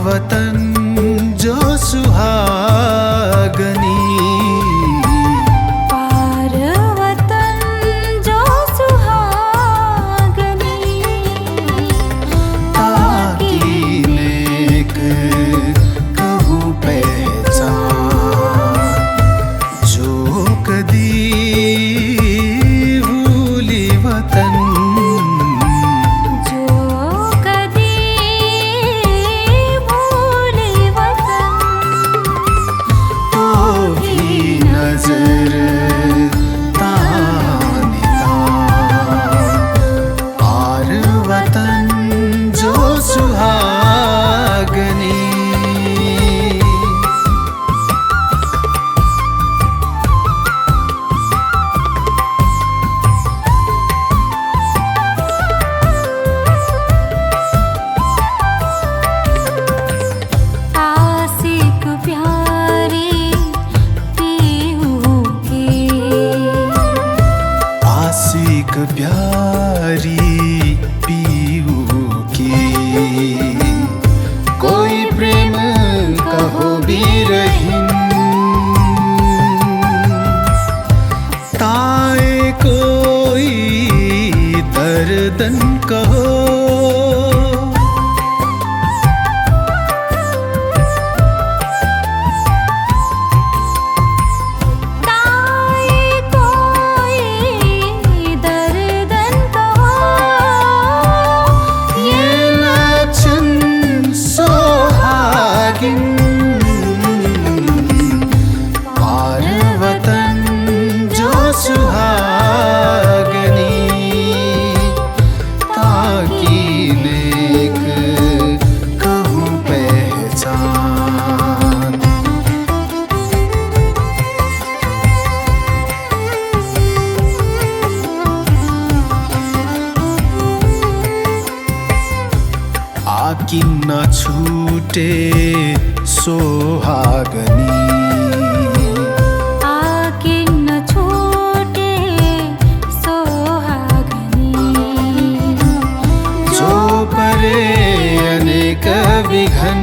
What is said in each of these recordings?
वतन जो सुहागनी, पार वतन जो सुहागनी, ताकि नेक कहूँ पहचान, जो कदी भूली वतन, जो कदी भूली वतन, तो भी नजर ताने पार वतन जो सुहागनी। आशिक प्यारी पीहू के, आशिक प्यारी पीहू की, कोई प्रेम कहो बिरहिन, ताए कोई दर्दन कहो, ताई कोई दर्दन कहो, ये लक्षण सोहागिन, पार वतन जो सुहागनी, ताकि नेक कहूँ पहचान। आकी न छूटे सोहागनी, आके न छूटे सोहागनी, जो परे अनेक विघन,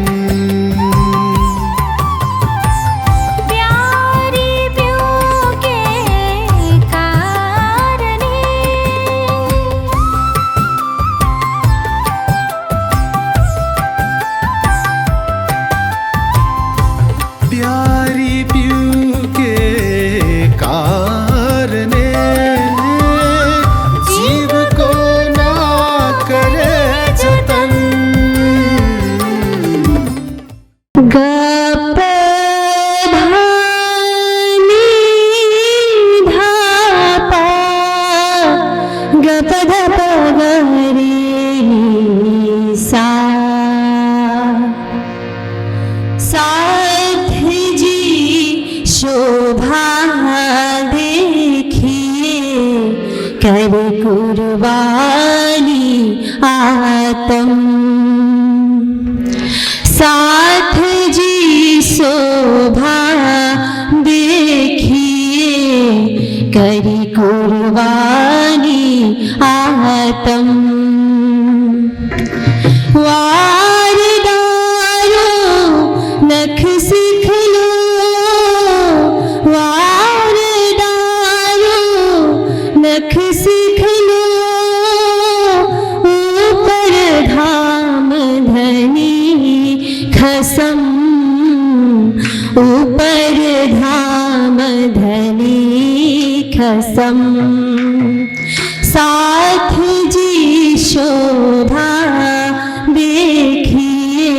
प्यारी प्यो के कारणे, प्यारी प्यू के कारणे, जीव को ना करे जतन, गप धानी धापा, गप धप गरे सा, साथ जी शोभा देखिए, कर कुर्बानी आत्म, साथ जी शोभा देखिए, करी कुर्बानी आत्म, वारदारो नख सीख लो, वारदारो नख सीख लो, ऊपर धाम धनी खसम, ऊपर धाम धनी खसम, साथ जी शोभा देखिए,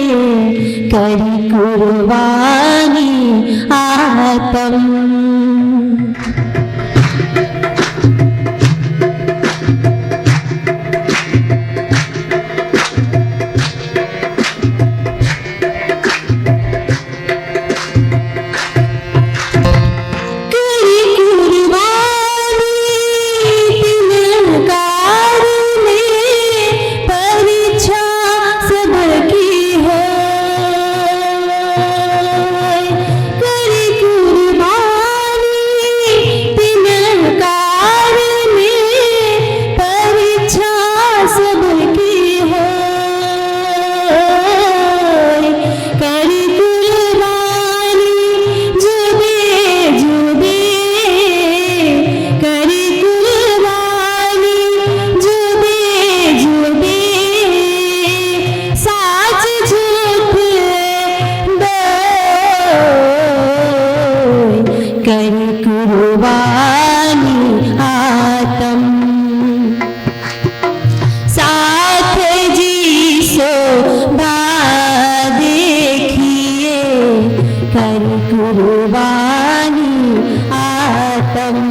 करी कुर्बानी आत्म। करी कुर्बानी कर कुर्बानी आत्म।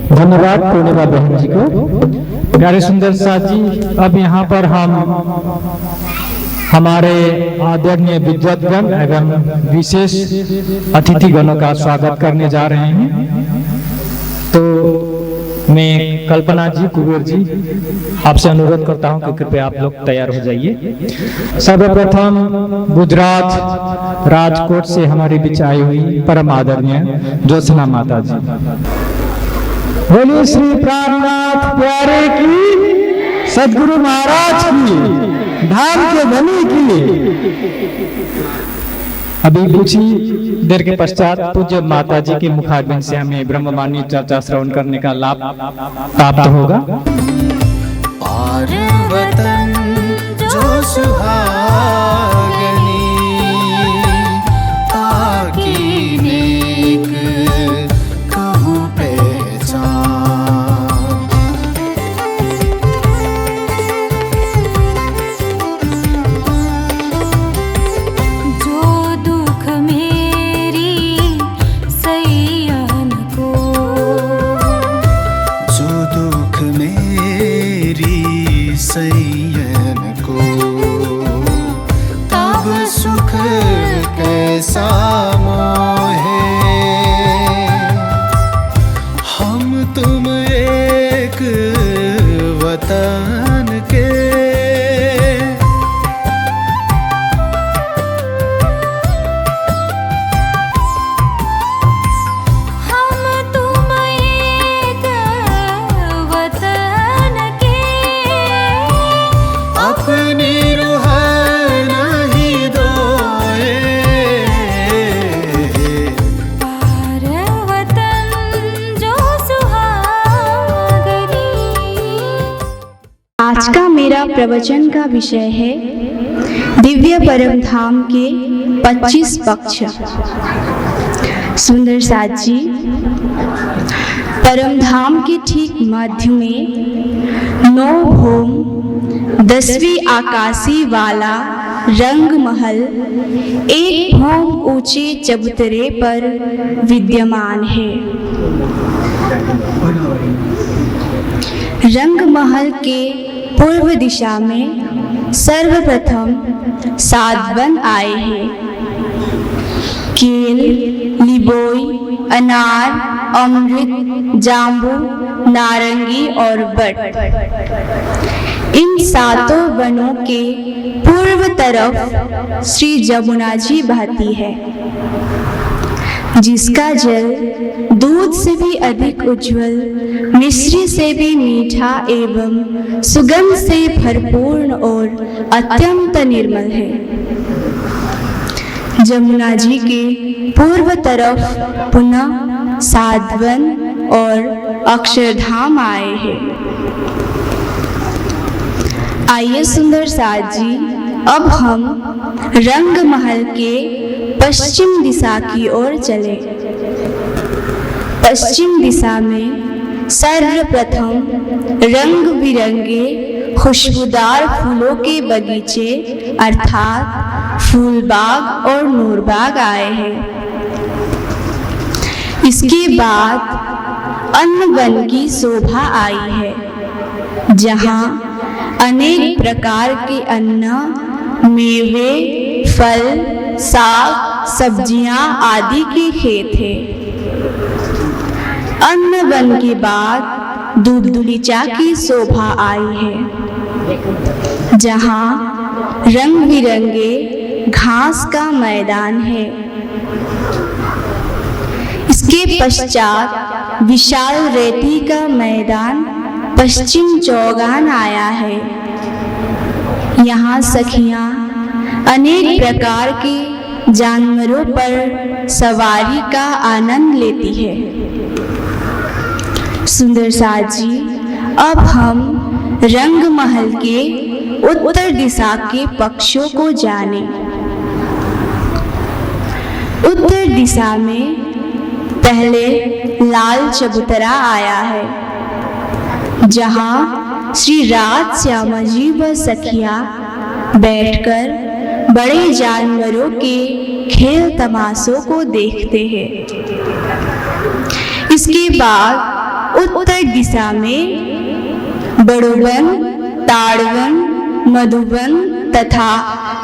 धन्यवाद पूर्णिमा बहन जी को। प्यारे सुंदर साथ जी, अब यहाँ पर हम हमारे आदरणीय विद्वद्गण एवं विशेष अतिथिगणों का स्वागत करने जा रहे हैं। तो मैं कल्पना जी, कुबेर जी, आपसे अनुरोध करता हूं कि कृपया आप लोग तैयार हो जाइए। सर्वप्रथम गुजरात राजकोट से हमारे बीच आई हुई परम आदरणीय ज्योत्सना माता जी। बोलिए श्री प्राणनाथ प्यारे की, सदगुरु महाराज की, धाम के धनी की। अभी कुछ ही देर के पश्चात पूज्य माता जी के मुखारबिंद से हमें ब्रह्मवाणी चर्चा श्रवण करने का लाभ प्राप्त होगा। और वतन जो सुहागनी, ताकि नेक कहूँ पहचान। सैयन को तब सुख कैसा मोहे, प्रवचन का विषय है दिव्य परम धाम के 25 पक्ष। सुंदर साथ जी, परम धाम के ठीक मध्य में 9 भौम 10वीं आकाशी वाला रंग महल एक भौम ऊंचे चबूतरे पर विद्यमान है। रंग महल के पूर्व दिशा में सर्वप्रथम साधवन आए हैं। केल, लिबोई, अनार, अमृत, जाम्बू, नारंगी और बट, इन 7 वनों के पूर्व तरफ श्री जमुना जी बहती है, जिसका जल दूध से भी अधिक उज्जवल, मिश्री से भी मीठा एवं सुगंध से भरपूर और अत्यंत निर्मल है। जमुना जी के पूर्व तरफ पुनः साधवन और अक्षरधाम आए हैं। आइए सुंदर साथ जी, अब हम रंग महल के पश्चिम दिशा की ओर चले। पश्चिम दिशा में सर्वप्रथम रंग बिरंगे खुशबूदार फूलों के बगीचे अर्थात फूलबाग और नूरबाग आए हैं। इसके बाद अन्न वन की शोभा आई है, जहाँ अनेक प्रकार के अन्न, मेवे, फल, साग, सब्जियां आदि के खेत हैं। अन्न वन के बाद दूबदुलीचा की शोभा आई है, जहाँ रंग बिरंगे घास का मैदान है। इसके पश्चात विशाल रेती का मैदान पश्चिम चौगान आया है। यहाँ सखियाँ अनेक प्रकार के जानवरों पर सवारी का आनंद लेती है। सुंदर साथ जी, अब हम रंग महल के उत्तर दिशा के पक्षों को जाने। उत्तर दिशा में पहले लाल चबूतरा आया है, जहाँ श्री राज श्यामा जी व सखिया बैठकर बड़े जानवरों के खेल तमाशों को देखते हैं। इसके बाद उत्तर दिशा में बड़ोवन, ताड़वन, मधुवन तथा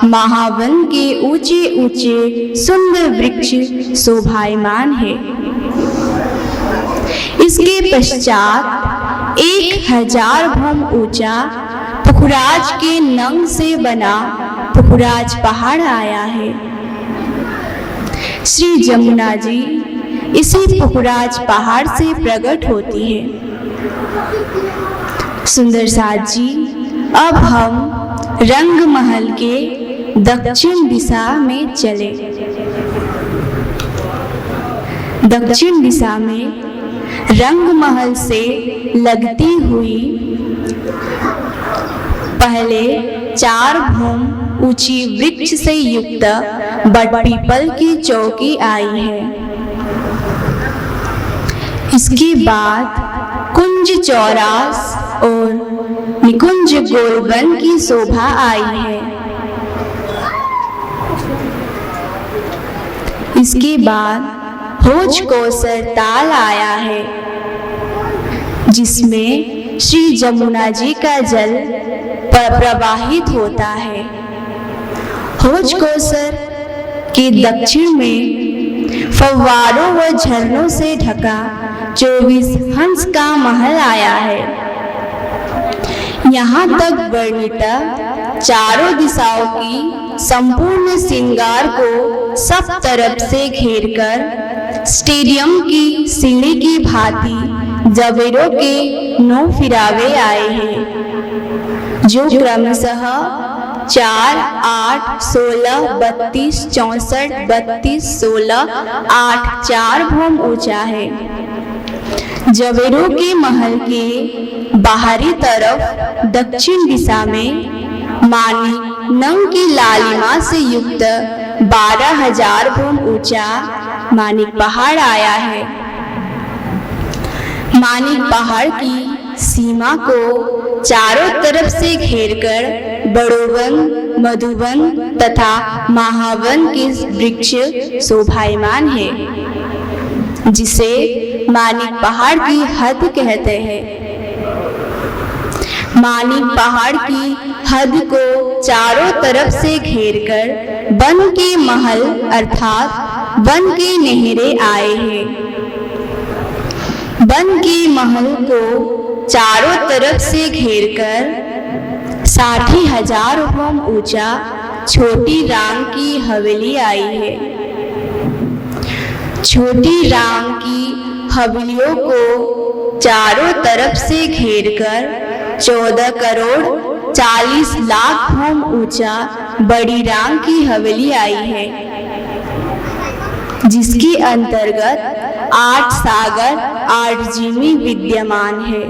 महावन के ऊंचे ऊंचे सुंदर वृक्ष शोभायमान है। इसके पश्चात 1000 भौम ऊंचा पुखराज के नंग से बना पुखराज पहाड़ आया है। श्री जमुना जी इसी पुखराज पहाड़ से प्रकट होती है। सुंदर साथ जी, अब हम रंग महल के दक्षिण दिशा में चले। दक्षिण दिशा में रंग महल से लगती हुई पहले 4 भौम ऊंची वृक्ष से युक्त बट पीपल की चौकी आई है। इसके बाद कुंज चौरास और निकुंज गोलबन की शोभा आई है। इसके बाद भोज कोसर ताल आया है, जिसमें श्री जमुना जी का जल प्रवाहित होता है। भोज कोसर के दक्षिण में फव्वारों व झरनों से ढका 24 हंस का महल आया है। यहाँ तक वर्णित चारों दिशाओं की संपूर्ण श्रृंगार को सब तरफ से घेरकर स्टेडियम की सीढ़ी की भांति जवेरों के 9 फिरावे आए हैं, जो क्रमशः 4, 8, 16, 32, 64, 32, 16, 8, 4 भौम ऊंचा है। जवेरों के महल के बाहरी तरफ दक्षिण दिशा में मानिक नंग की लालिमा से युक्त 12,000 भूम ऊंचा मानिक पहाड़ आया है। मानिक पहाड़ की सीमा को चारों तरफ से घेरकर बड़ोवन, मधुवन तथा महावन के वृक्ष शोभायमान है, जिसे मानिक पहाड़ की हद कहते हैं। मानिक पहाड़ की हद को चारों तरफ से घेरकर वन के महल अर्थात वन के नहरें आए हैं। वन के महल को चारों तरफ से घेरकर 60,000 भूम ऊंचा छोटी राम की हवेली आई है। छोटी राम की हवेलियों को चारों तरफ से घेरकर 14 करोड़ 40 लाख भूम ऊंचा बड़ी राम की हवेली आई है, जिसके अंतर्गत 8 सागर 8 जिमी विद्यमान है।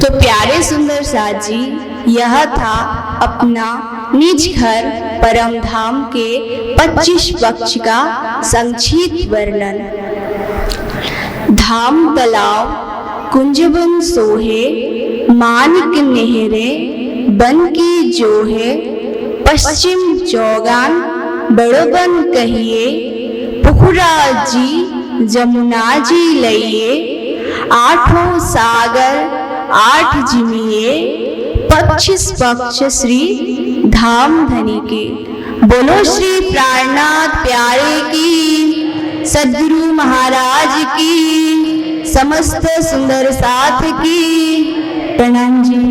तो प्यारे सुंदर साथ जी, यह था अपना निज घर परम धाम के 25 पक्ष का संक्षिप्त वर्णन। धाम तालाब कुंजवन सोहे, मानिक नहरे बन की जोहे, पश्चिम चौगान बड़ोबन कहिए, पुखरा जी जमुना जी लइए, 8 सागर 8 जिमिए, 25 पक्ष श्री धाम धनी के। बोलो श्री प्राणनाथ प्यारे की, सद्गुरु महाराज की, समस्त सुंदर साथ की। प्रणाम जी।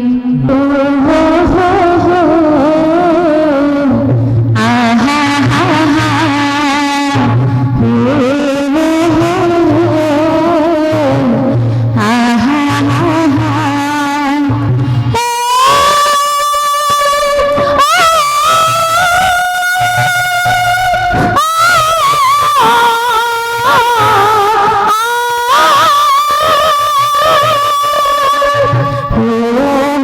Oh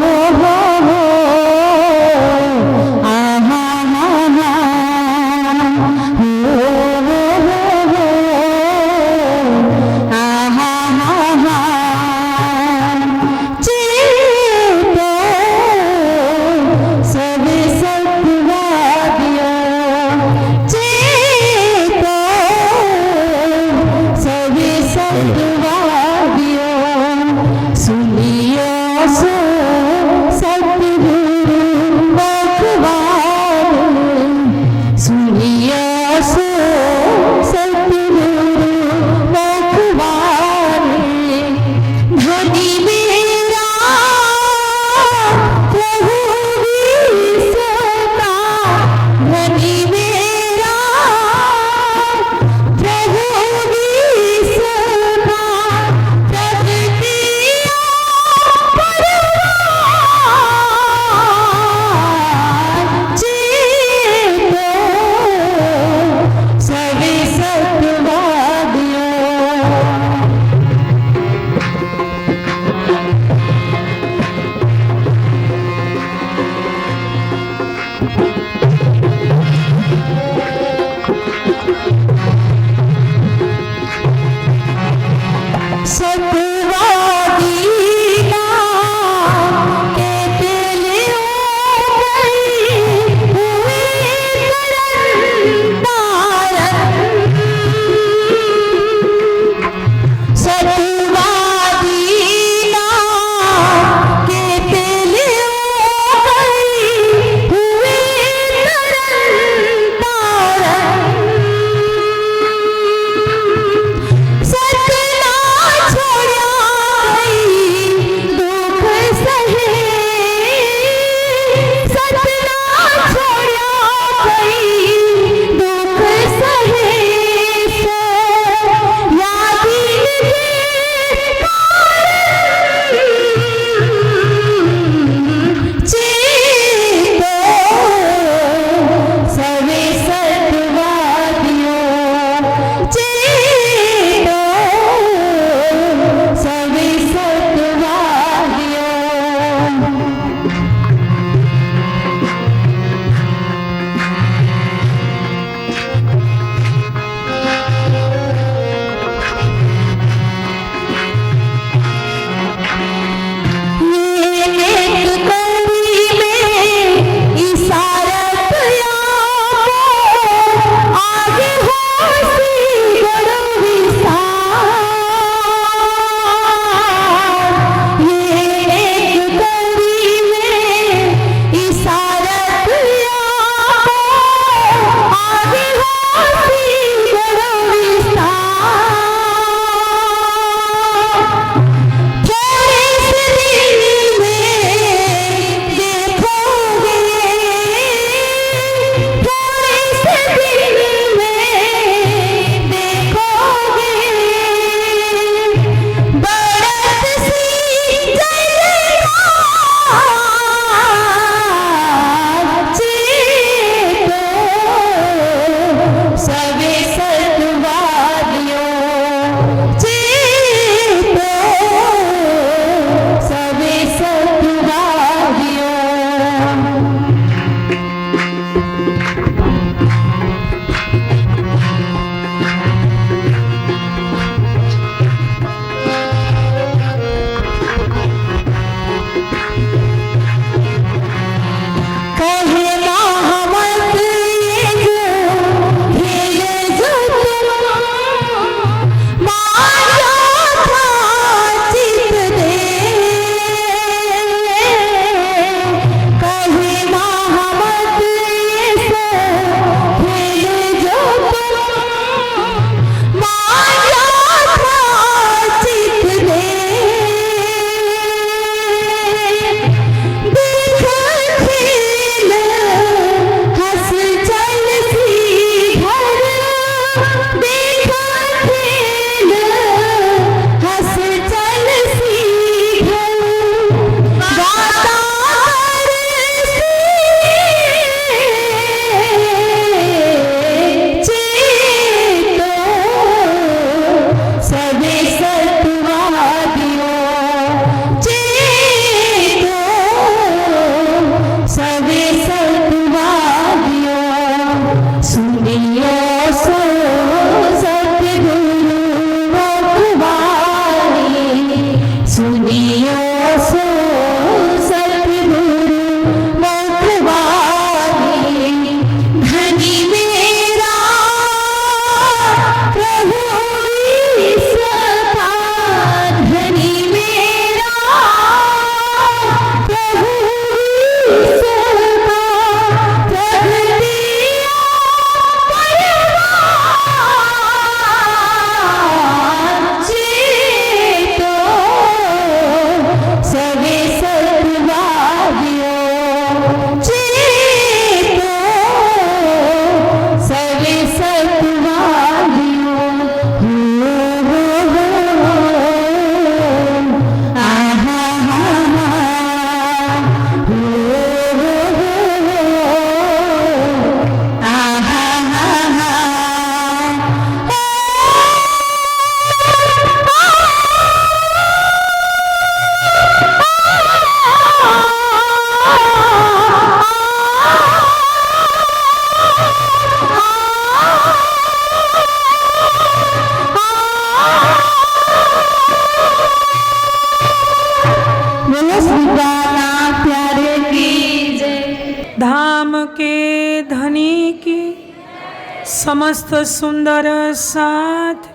समस्त सुंदर साथ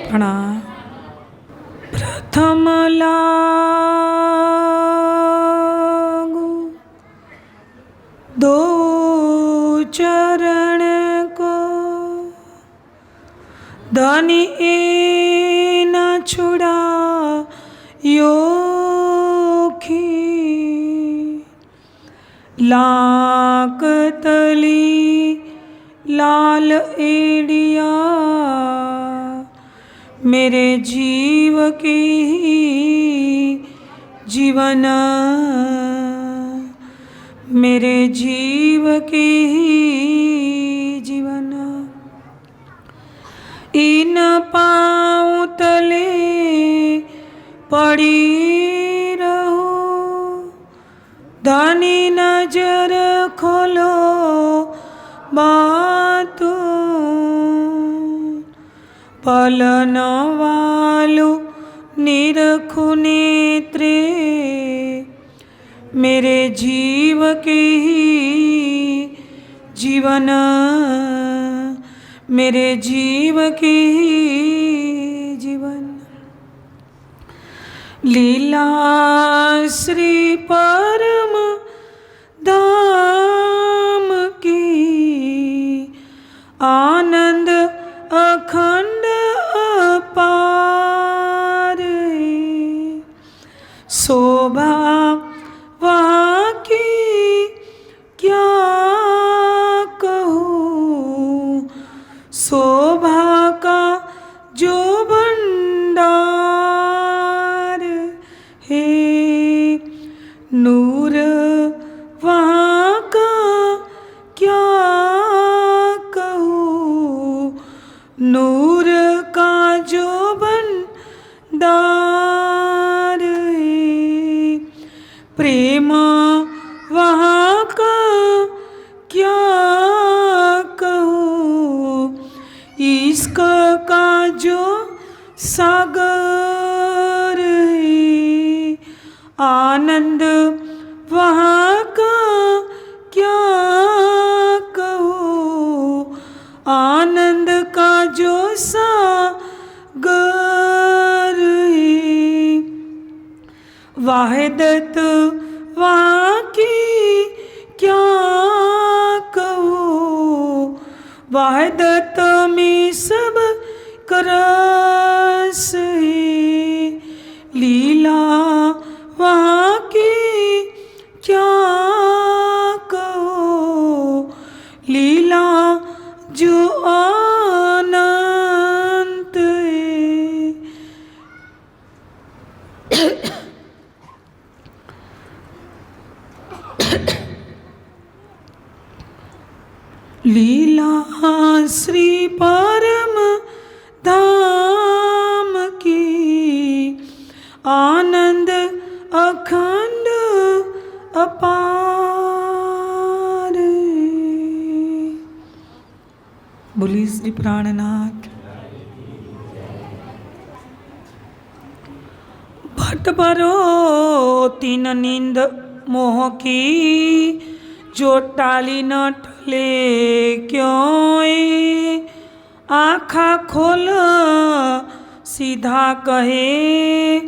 प्रणाम। प्रथम लागू दो चरण को, धनी न छुड़ा योखी, लाक तली लाल एड़िया, मेरे जीव की जीवन, मेरे जीव की जीवन। इन पाँव तले पड़ी रहो, धनी नजर खोलो बातों, पलन वालू निरखु नेत्रे, मेरे जीव के जीवन, मेरे जीव के जीवन। लीला श्री परम धाम की, आनंद अखंड अपार, शोभा वहाँ की क्या कहूँ, शोभा का जो भंडार है, नूर वहाँ का क्या कहूँ, नूर का जो भंडार है, प्रेम वहाँ का क्या कहूँ, इश्क का जो सागर है, आनंद वहाँ का क्या कहूँ, आनंद का जो सागर है, वाहिदत वहाँ की क्या कहूँ, वाहिदत में सब करस है, लीला वहाँ की क्या कहो, लीला जो अनंत है। लीला श्री परम धाम की, आनंद अखंड अपार। बोली श्री प्राणनाथ। भट भरो तीन नींद मोह की, जो टाली न टले क्यों, आँखा खोल सीधा कहे,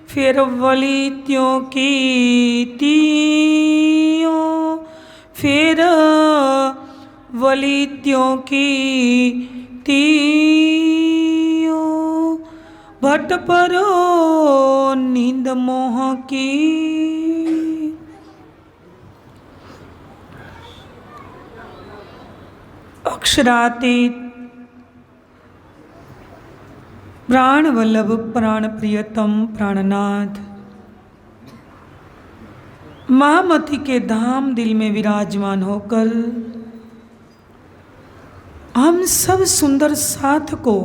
फिर वली त्यों की तियों, फिर वली त्यों की तियों। भट परो नींद मोह की, अक्षरातीत प्राण वल्लभ प्राण प्रियतम प्राणनाथ, महामती के धाम दिल में विराजमान होकर हम सब सुंदर साथ को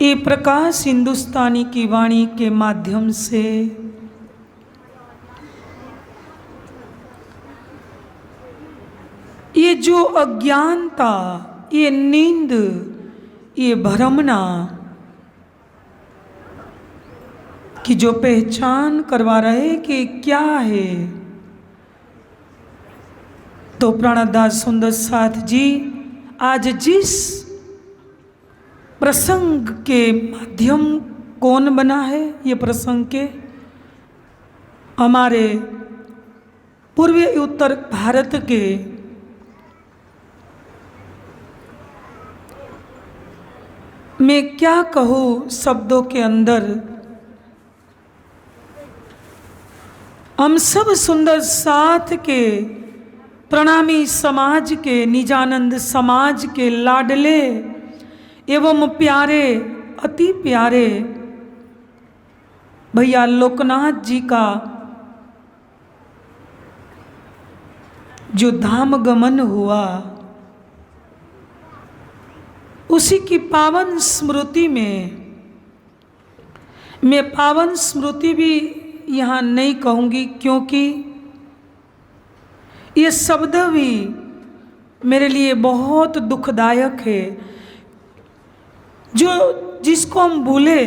ये प्रकाश हिंदुस्तानी की वाणी के माध्यम से ये जो अज्ञानता, ये नींद, ये भ्रमना कि जो पहचान करवा रहे कि क्या है, तो प्राणदास सुंदर साथ जी आज जिस प्रसंग के माध्यम कौन बना है, ये प्रसंग के हमारे पूर्वी उत्तर भारत के मैं क्या कहूँ शब्दों के अंदर हम सब सुंदर साथ के प्रणामी समाज के निजानंद समाज के लाडले एवं प्यारे अति प्यारे भैया लोकनाथ जी का जो धाम गमन हुआ, उसी की पावन स्मृति में मैं पावन स्मृति भी यहाँ नहीं कहूँगी, क्योंकि ये शब्द भी मेरे लिए बहुत दुखदायक है। जो जिसको हम भूले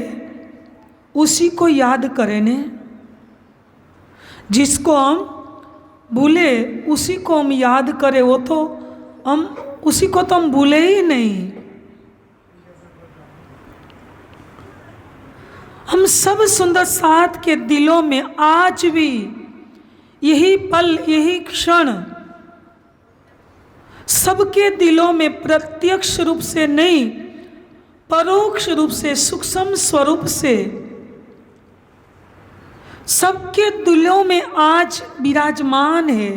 उसी को याद करें ने, जिसको हम भूले उसी को हम याद करें, वो तो हम उसी को तो हम भूले ही नहीं। हम सब सुंदर साथ के दिलों में आज भी यही पल यही क्षण सबके दिलों में प्रत्यक्ष रूप से नहीं, परोक्ष रूप से सूक्ष्म स्वरूप से सबके दिलों में आज विराजमान है।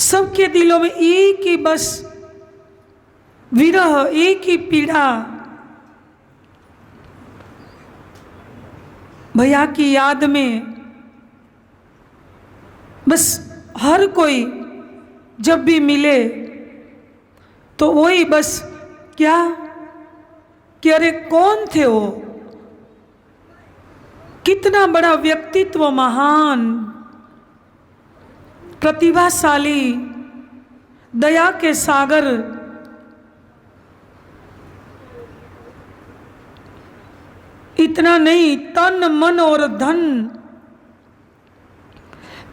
सबके दिलों में एक ही बस विरह, एक ही पीड़ा, भैया की याद में बस हर कोई जब भी मिले तो वही बस क्या कि अरे कौन थे वो, कितना बड़ा व्यक्तित्व, महान, प्रतिभाशाली, दया के सागर, इतना नहीं तन मन और धन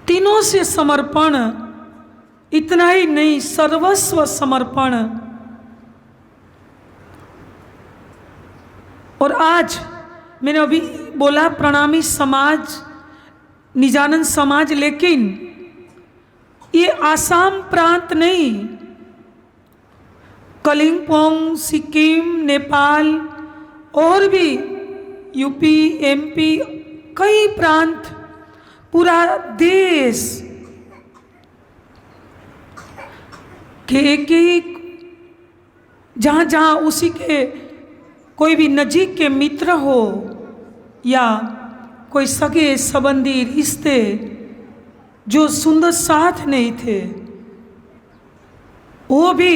तीनों से समर्पण, इतना ही नहीं सर्वस्व समर्पण। और आज मैंने अभी बोला प्रणामी समाज, निजानंद समाज, लेकिन ये आसाम प्रांत नहीं, कलिम्पोंग, सिक्किम, नेपाल और भी यूपी, एमपी, कई प्रांत, पूरा देश के एक जहाँ जहाँ उसी के कोई भी नजीक के मित्र हो या कोई सगे संबंधी रिश्ते जो सुंदर साथ नहीं थे, वो भी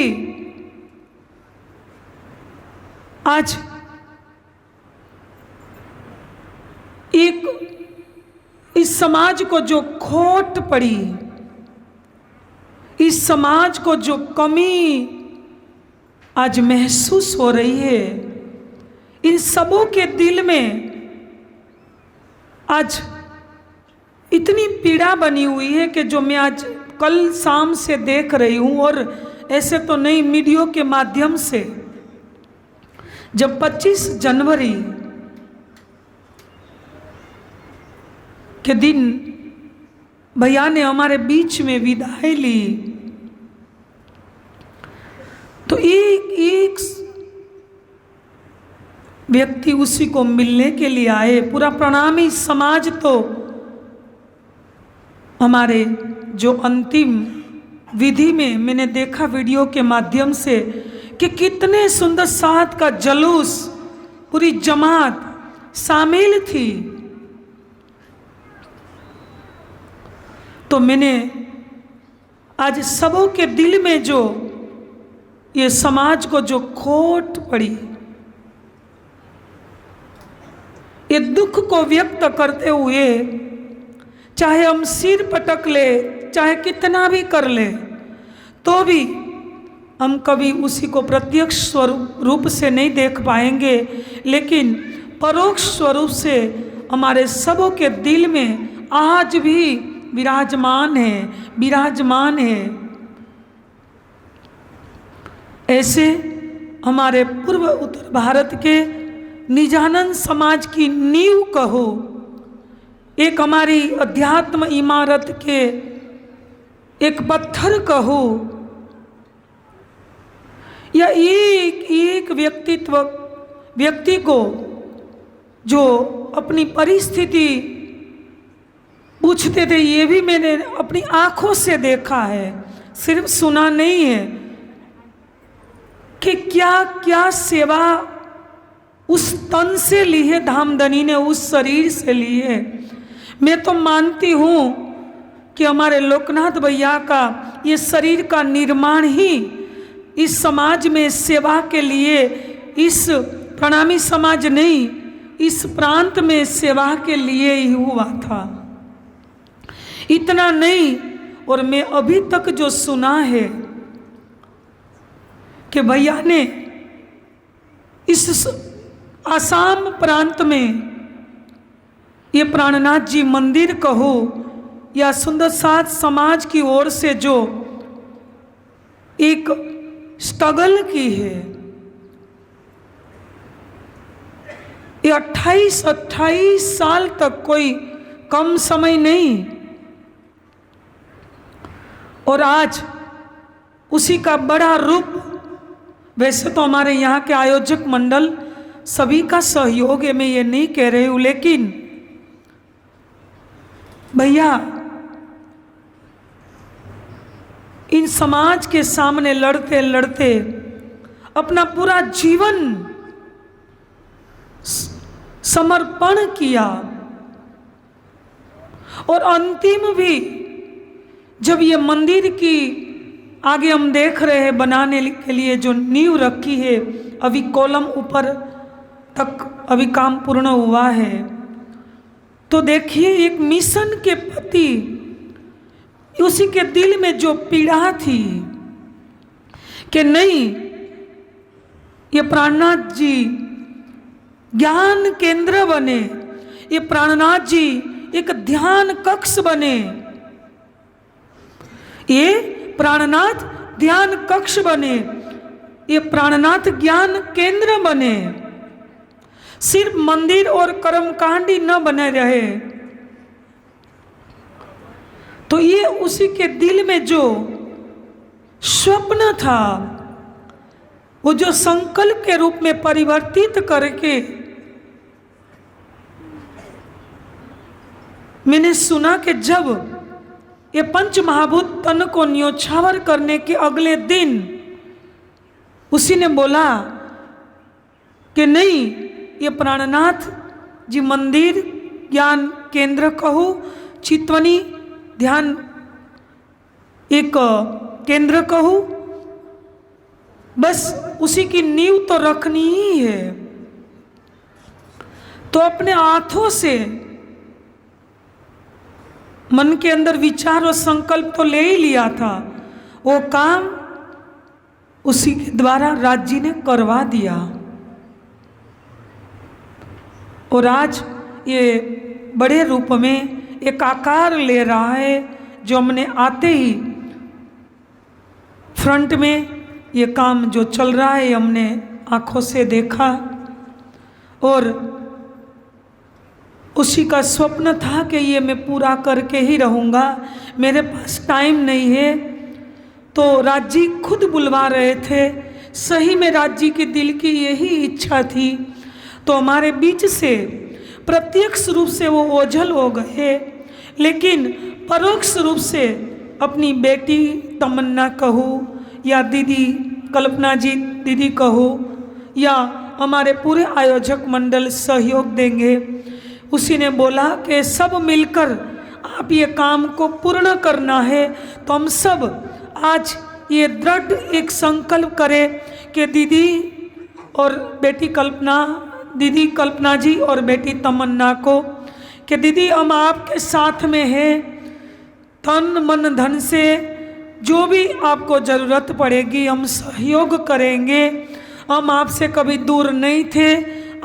आज एक इस समाज को जो खोट पड़ी, इस समाज को जो कमी आज महसूस हो रही है, इन सबों के दिल में आज इतनी पीड़ा बनी हुई है कि जो मैं आज कल शाम से देख रही हूँ, और ऐसे तो नहीं मीडिया के माध्यम से, जब 25 जनवरी के दिन भैया ने हमारे बीच में विदाई ली, तो एक व्यक्ति उसी को मिलने के लिए आए। पूरा प्रणामी समाज तो हमारे जो अंतिम विधि में मैंने देखा वीडियो के माध्यम से कि कितने सुंदर साथ का जलूस, पूरी जमात शामिल थी। तो मैंने आज सबों के दिल में जो ये समाज को जो खोट पड़ी, ये दुख को व्यक्त करते हुए, चाहे हम सिर पटक ले, चाहे कितना भी कर ले, तो भी हम कभी उसी को प्रत्यक्ष रूप से नहीं देख पाएंगे, लेकिन परोक्ष स्वरूप से हमारे सबों के दिल में आज भी विराजमान है। ऐसे हमारे पूर्व उत्तर भारत के निजानंद समाज की नींव कहो, एक हमारी अध्यात्म इमारत के एक पत्थर कहो, या एक व्यक्ति को जो अपनी परिस्थिति पूछते थे, ये भी मैंने अपनी आंखों से देखा है, सिर्फ सुना नहीं है, कि क्या क्या सेवा उस तन से ली है धामधनी ने, उस शरीर से ली है। मैं तो मानती हूँ कि हमारे लोकनाथ भैया का ये शरीर का निर्माण ही इस समाज में सेवा के लिए, इस प्रणामी समाज नहीं, इस प्रांत में सेवा के लिए ही हुआ था। इतना नहीं, और मैं अभी तक जो सुना है कि भैया ने इस आसाम प्रांत में ये प्राणनाथ जी मंदिर कहो या सुंदर साथ समाज की ओर से जो एक स्ट्रगल की है, ये 28 साल तक कोई कम समय नहीं, और आज उसी का बड़ा रूप। वैसे तो हमारे यहाँ के आयोजक मंडल सभी का सहयोग है, मैं ये नहीं कह रही हूँ, लेकिन भैया इन समाज के सामने लड़ते लड़ते अपना पूरा जीवन समर्पण किया, और अंतिम भी जब ये मंदिर की आगे हम देख रहे हैं बनाने के लिए जो नींव रखी है, अभी कॉलम ऊपर तक अभी काम पूर्ण हुआ है, तो देखिए एक मिशन के प्रति उसी के दिल में जो पीड़ा थी कि नहीं, ये प्राणनाथ जी ज्ञान केंद्र बने, ये प्राणनाथ जी एक ध्यान कक्ष बने, ये प्राणनाथ ध्यान कक्ष बने, ये प्राणनाथ ज्ञान केंद्र बने, सिर्फ मंदिर और कर्मकांडी न बने रहे। तो ये उसी के दिल में जो स्वप्न था, वो जो संकल्प के रूप में परिवर्तित करके मैंने सुना कि जब ये पंच महाभूत तन को न्योछावर करने के अगले दिन उसी ने बोला कि नहीं, ये प्राणनाथ जी मंदिर ज्ञान केंद्र कहो, चितवनी ध्यान एक केंद्र कहो, बस उसी की नींव तो रखनी ही है। तो अपने हाथों से मन के अंदर विचार और संकल्प तो ले ही लिया था, वो काम उसी के द्वारा राज जी ने करवा दिया। और आज ये बड़े रूप में एक आकार ले रहा है, जो हमने आते ही फ्रंट में ये काम जो चल रहा है हमने आंखों से देखा, और उसी का स्वप्न था कि ये मैं पूरा करके ही रहूँगा, मेरे पास टाइम नहीं है। तो राज जी खुद बुलवा रहे थे, सही में राज जी के दिल की यही इच्छा थी। तो हमारे बीच से प्रत्यक्ष रूप से वो ओझल हो गए, लेकिन परोक्ष रूप से अपनी बेटी तमन्ना कहो या दीदी कल्पना जी दीदी कहो या हमारे पूरे आयोजक मंडल सहयोग देंगे। उसी ने बोला कि सब मिलकर आप ये काम को पूर्ण करना है, तो हम सब आज ये दृढ़ एक संकल्प करें कि दीदी और बेटी कल्पना, दीदी कल्पना जी और बेटी तमन्ना को, कि दीदी हम आपके साथ में हैं, तन मन धन से जो भी आपको ज़रूरत पड़ेगी हम सहयोग करेंगे। हम आपसे कभी दूर नहीं थे,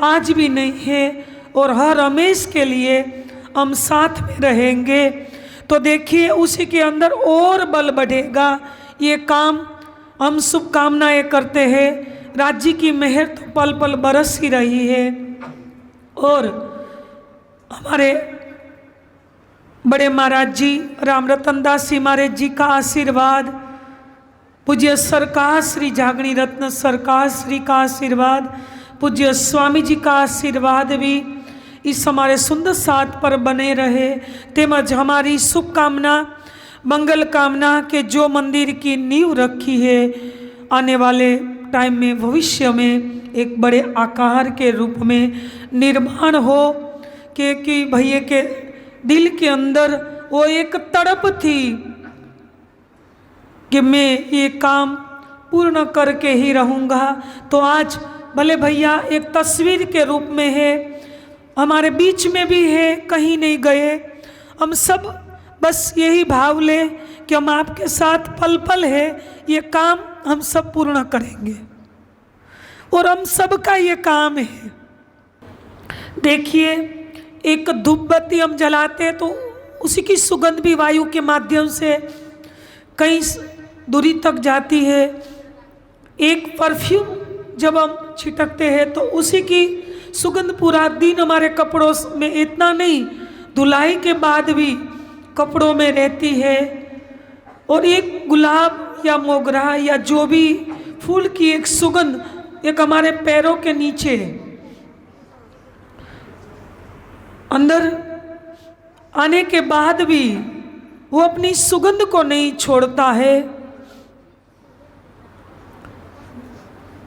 आज भी नहीं है, और हर हमेश के लिए हम साथ में रहेंगे। तो देखिए उसी के अंदर और बल बढ़ेगा। ये काम हम शुभकामनाएं करते हैं। राज्य की मेहर तो पल पल बरस ही रही है और हमारे बड़े महाराज जी राम रतन दास जी महाराज जी का आशीर्वाद, पूज्य सरकार श्री जागणी रत्न सरकार श्री का आशीर्वाद, पूज्य स्वामी जी का आशीर्वाद भी इस हमारे सुंदर साथ पर बने रहे। तेमज हमारी शुभकामना मंगल कामना के जो मंदिर की नींव रखी है आने वाले टाइम में भविष्य में एक बड़े आकार के रूप में निर्माण हो कि भैया के दिल के अंदर वो एक तड़प थी कि मैं ये काम पूर्ण करके ही रहूँगा। तो आज भले भैया एक तस्वीर के रूप में है, हमारे बीच में भी है, कहीं नहीं गए। हम सब बस यही भाव ले कि हम आपके साथ पल पल है, ये काम हम सब पूर्ण करेंगे और हम सबका ये काम है। देखिए एक धूप बत्ती हम जलाते हैं तो उसी की सुगंध भी वायु के माध्यम से कई दूरी तक जाती है। एक परफ्यूम जब हम छिटकते हैं तो उसी की सुगंध पूरा दिन हमारे कपड़ों में, इतना नहीं धुलाई के बाद भी कपड़ों में रहती है। और एक गुलाब या मोगरा या जो भी फूल की एक सुगंध एक हमारे पैरों के नीचे अंदर आने के बाद भी वो अपनी सुगंध को नहीं छोड़ता है।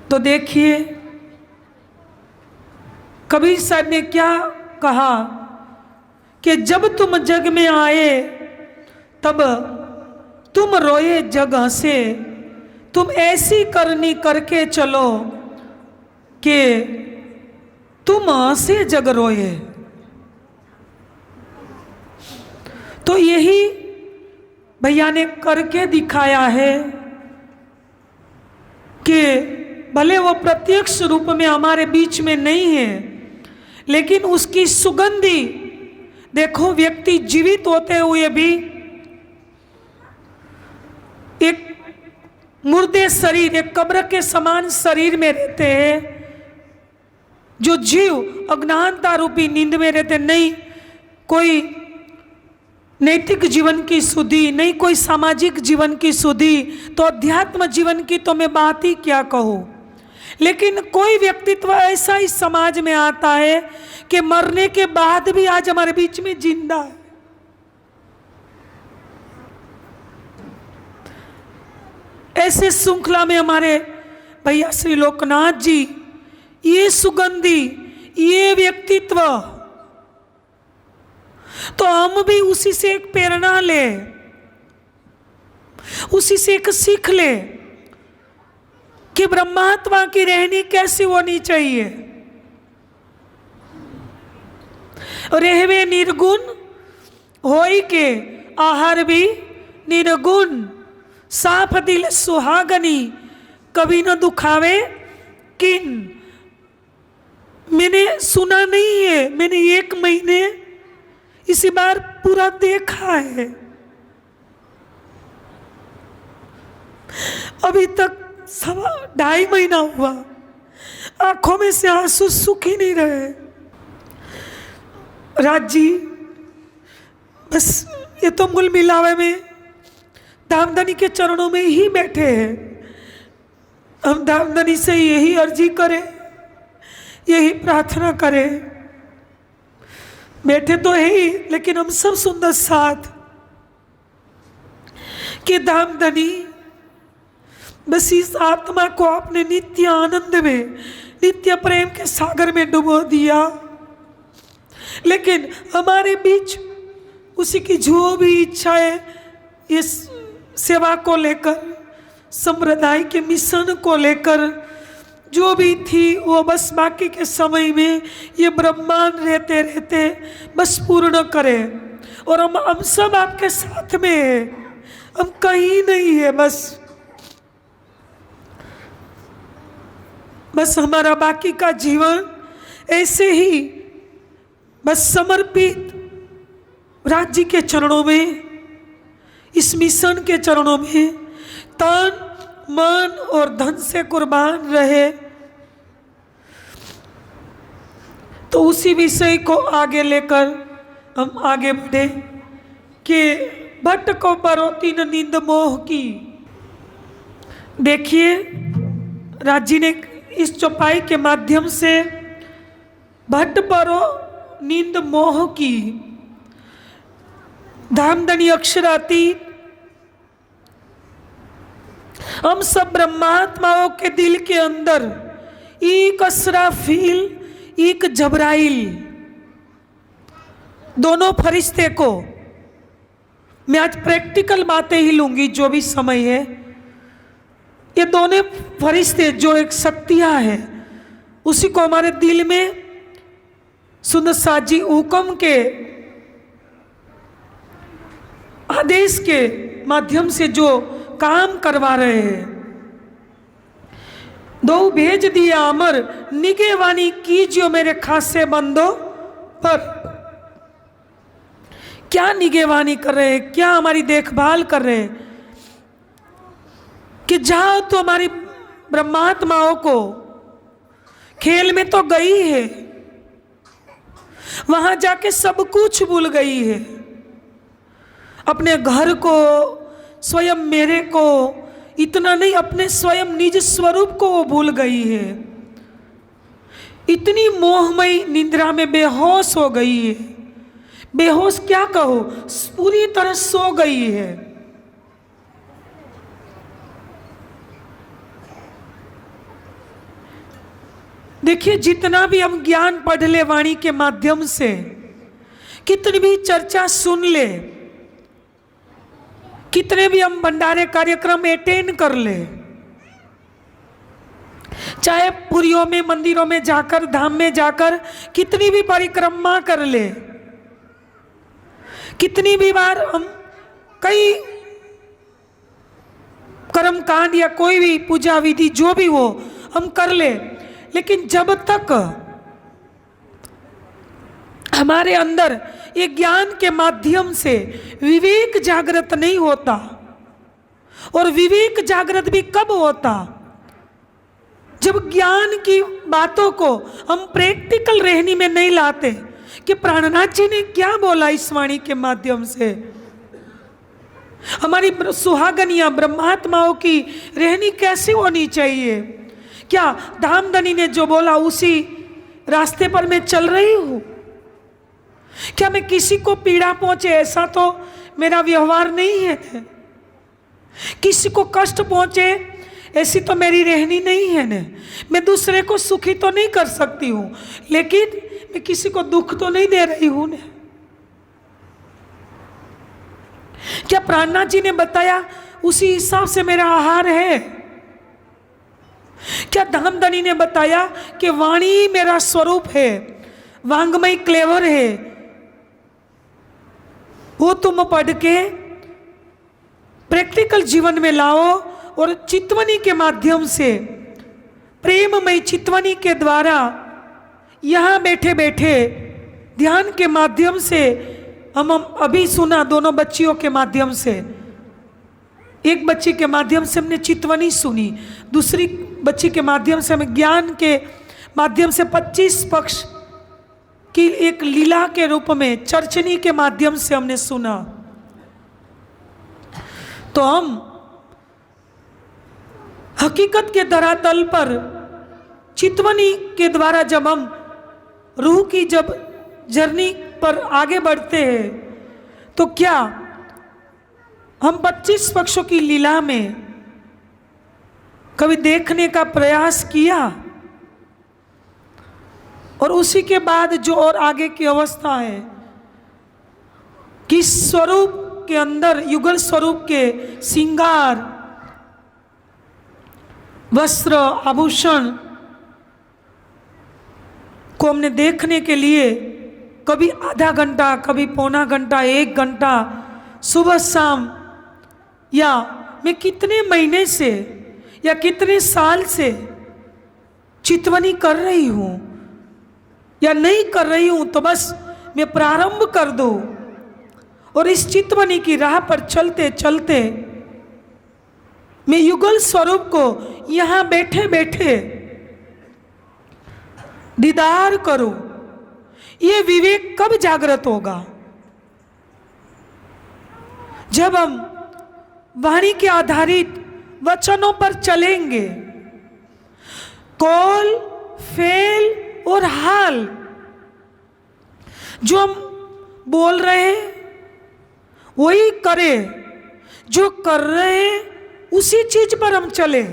तो देखिए कबीर साहब ने क्या कहा कि जब तुम जग में आए तब तुम रोए जग हंसे, तुम ऐसी करनी करके चलो कि तुम हंसे जग रोए। तो यही भैया ने करके दिखाया है कि भले वो प्रत्यक्ष रूप में हमारे बीच में नहीं है लेकिन उसकी सुगंधी देखो, व्यक्ति जीवित होते हुए भी एक मुर्दे शरीर, एक कब्र के समान शरीर में रहते हैं। जो जीव अज्ञानता रूपी नींद में रहते, नहीं कोई नैतिक जीवन की सुधि, नहीं कोई सामाजिक जीवन की सुधि, तो अध्यात्म जीवन की तो मैं बात ही क्या कहूँ। लेकिन कोई व्यक्तित्व ऐसा इस समाज में आता है कि मरने के बाद भी आज हमारे बीच में जिंदा है। ऐसे श्रृंखला में हमारे भैया श्री लोकनाथ जी, ये सुगंधी, ये व्यक्तित्व, तो हम भी उसी से एक प्रेरणा ले, उसी से एक सीख ले कि ब्रह्मात्मा की रहनी कैसी होनी चाहिए। रहवे निर्गुण होई के आहार भी निर्गुण, साफ दिल सुहागनी कभी न दुखावे किन। मैंने सुना नहीं है, मैंने 1 महीने इसी बार पूरा देखा है। अभी तक 2.5 महीना हुआ, आंखों में से आंसू सूख ही नहीं रहे। राज जी बस ये तो मूल मिलावे में धामधनी के चरणों में ही बैठे हैं। हम धामधनी से यही अर्जी करें, यही प्रार्थना करें। बैठे तो है ही, लेकिन हम सब सुंदर साथ कि धामधनी बस इस आत्मा को आपने नित्य आनंद में, नित्य प्रेम के सागर में डुबो दिया। लेकिन हमारे बीच उसी की जो भी इच्छाएं इस सेवा को लेकर, संप्रदाय के मिशन को लेकर जो भी थी, वो बस बाकी के समय में ये ब्रह्मांड रहते रहते बस पूर्ण करें। और हम सब आपके साथ में हैं, हम कहीं नहीं है। बस हमारा बाकी का जीवन ऐसे ही बस समर्पित राज्य के चरणों में इस मिशन के चरणों में तन मन और धन से कुर्बान रहे। तो उसी विषय को आगे लेकर हम आगे बढ़े कि भट्ट को परो तीन नींद मोह की। देखिए राज जी ने इस चौपाई के माध्यम से भट्ट परो नींद मोह की, धामधनी अक्षरातीत हम सब ब्रह्मात्माओं के दिल के अंदर एक असराफील एक जबराइल दोनों फरिश्ते को, मैं आज प्रैक्टिकल बातें ही लूंगी जो भी समय है, ये दोनों फरिश्ते जो एक शक्तियां हैं उसी को हमारे दिल में सुंदर साजी हुक्म के आदेश के माध्यम से जो काम करवा रहे हैं। दो भेज दिया अमर निगेवानी कीजियो मेरे खासे बंदो पर। क्या निगेवानी कर रहे हैं, क्या हमारी देखभाल कर रहे हैं कि जाओ तो हमारी ब्रह्मात्माओं को खेल में तो गई है, वहां जाके सब कुछ भूल गई है, अपने घर को स्वयं मेरे को, इतना नहीं अपने स्वयं निज स्वरूप को वो भूल गई है, इतनी मोहमयी निद्रा में बेहोश हो गई है। बेहोश क्या कहो, पूरी तरह सो गई है। देखिए जितना भी हम ज्ञान पढ़ ले वाणी के माध्यम से, कितनी भी चर्चा सुन ले, कितने भी हम भंडारे कार्यक्रम अटेंड कर ले, चाहे पुरियों में मंदिरों में जाकर धाम में जाकर कितनी भी परिक्रमा कर ले, कितनी भी बार हम कई कर्म कांड या कोई भी पूजा विधि जो भी हो हम कर ले, लेकिन जब तक हमारे अंदर ये ज्ञान के माध्यम से विवेक जागृत नहीं होता, और विवेक जागृत भी कब होता, जब ज्ञान की बातों को हम प्रैक्टिकल रहनी में नहीं लाते कि प्राणनाथ जी ने क्या बोला इस वाणी के माध्यम से। हमारी सुहागनियां ब्रह्मात्माओं की रहनी कैसे होनी चाहिए, क्या धामधनी ने जो बोला उसी रास्ते पर मैं चल रही हूं, क्या मैं किसी को पीड़ा पहुंचे ऐसा तो मेरा व्यवहार नहीं है, किसी को कष्ट पहुंचे ऐसी तो मेरी रहनी नहीं है न, मैं दूसरे को सुखी तो नहीं कर सकती हूं, लेकिन मैं किसी को दुख तो नहीं दे रही हूं न। क्या प्राणनाथ जी ने बताया उसी हिसाब से मेरा आहार है, क्या धामधनी ने बताया कि वाणी मेरा स्वरूप है, वांग्मय क्लेवर है, वो तुम पढ़ के प्रैक्टिकल जीवन में लाओ, और चितवनी के माध्यम से प्रेममय चितवनी के द्वारा यहाँ बैठे बैठे ध्यान के माध्यम से हम अभी सुना दोनों बच्चियों के माध्यम से, एक बच्ची के माध्यम से हमने चितवनी सुनी, दूसरी बच्ची के माध्यम से हमें ज्ञान के माध्यम से 25 पक्ष की एक लीला के रूप में चर्चनी के माध्यम से हमने सुना। तो हम हकीकत के धरातल पर चितवनी के द्वारा जब हम रूह की जब जर्नी पर आगे बढ़ते हैं, तो क्या हम 25 पक्षों की लीला में कभी देखने का प्रयास किया, और उसी के बाद जो और आगे की अवस्था है कि स्वरूप के अंदर युगल स्वरूप के श्रृंगार वस्त्र आभूषण को हमने देखने के लिए कभी आधा घंटा, कभी पौना घंटा, 1 घंटा, सुबह शाम, या मैं कितने महीने से या कितने साल से चितवनी कर रही हूँ या नहीं कर रही हूँ, तो बस मैं प्रारंभ कर दूँ और इस चितवनी की राह पर चलते चलते मैं युगल स्वरूप को यहाँ बैठे बैठे दीदार करूं, ये विवेक कब जागृत होगा? जब हम वाणी के आधारित वचनों पर चलेंगे। कौल, फेल और हाल जो हम बोल रहे हैं वही करें, जो कर रहे हैं उसी चीज पर हम चले।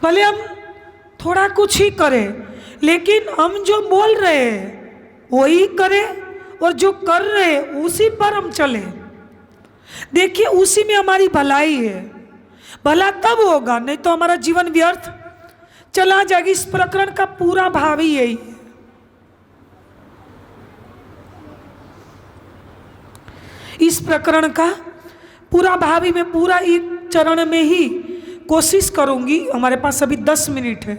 भले हम थोड़ा कुछ ही करें, लेकिन हम जो बोल रहे हैं वही करें और जो कर रहे हैं उसी पर हम चले। देखिए, उसी में हमारी भलाई है। भला तब होगा, नहीं तो हमारा जीवन व्यर्थ चला जाएगा। इस प्रकरण का पूरा भाव ही यही है। इस प्रकरण का पूरा भाव ही मैं पूरा एक चरण में ही कोशिश करूंगी। हमारे पास अभी 10 मिनट है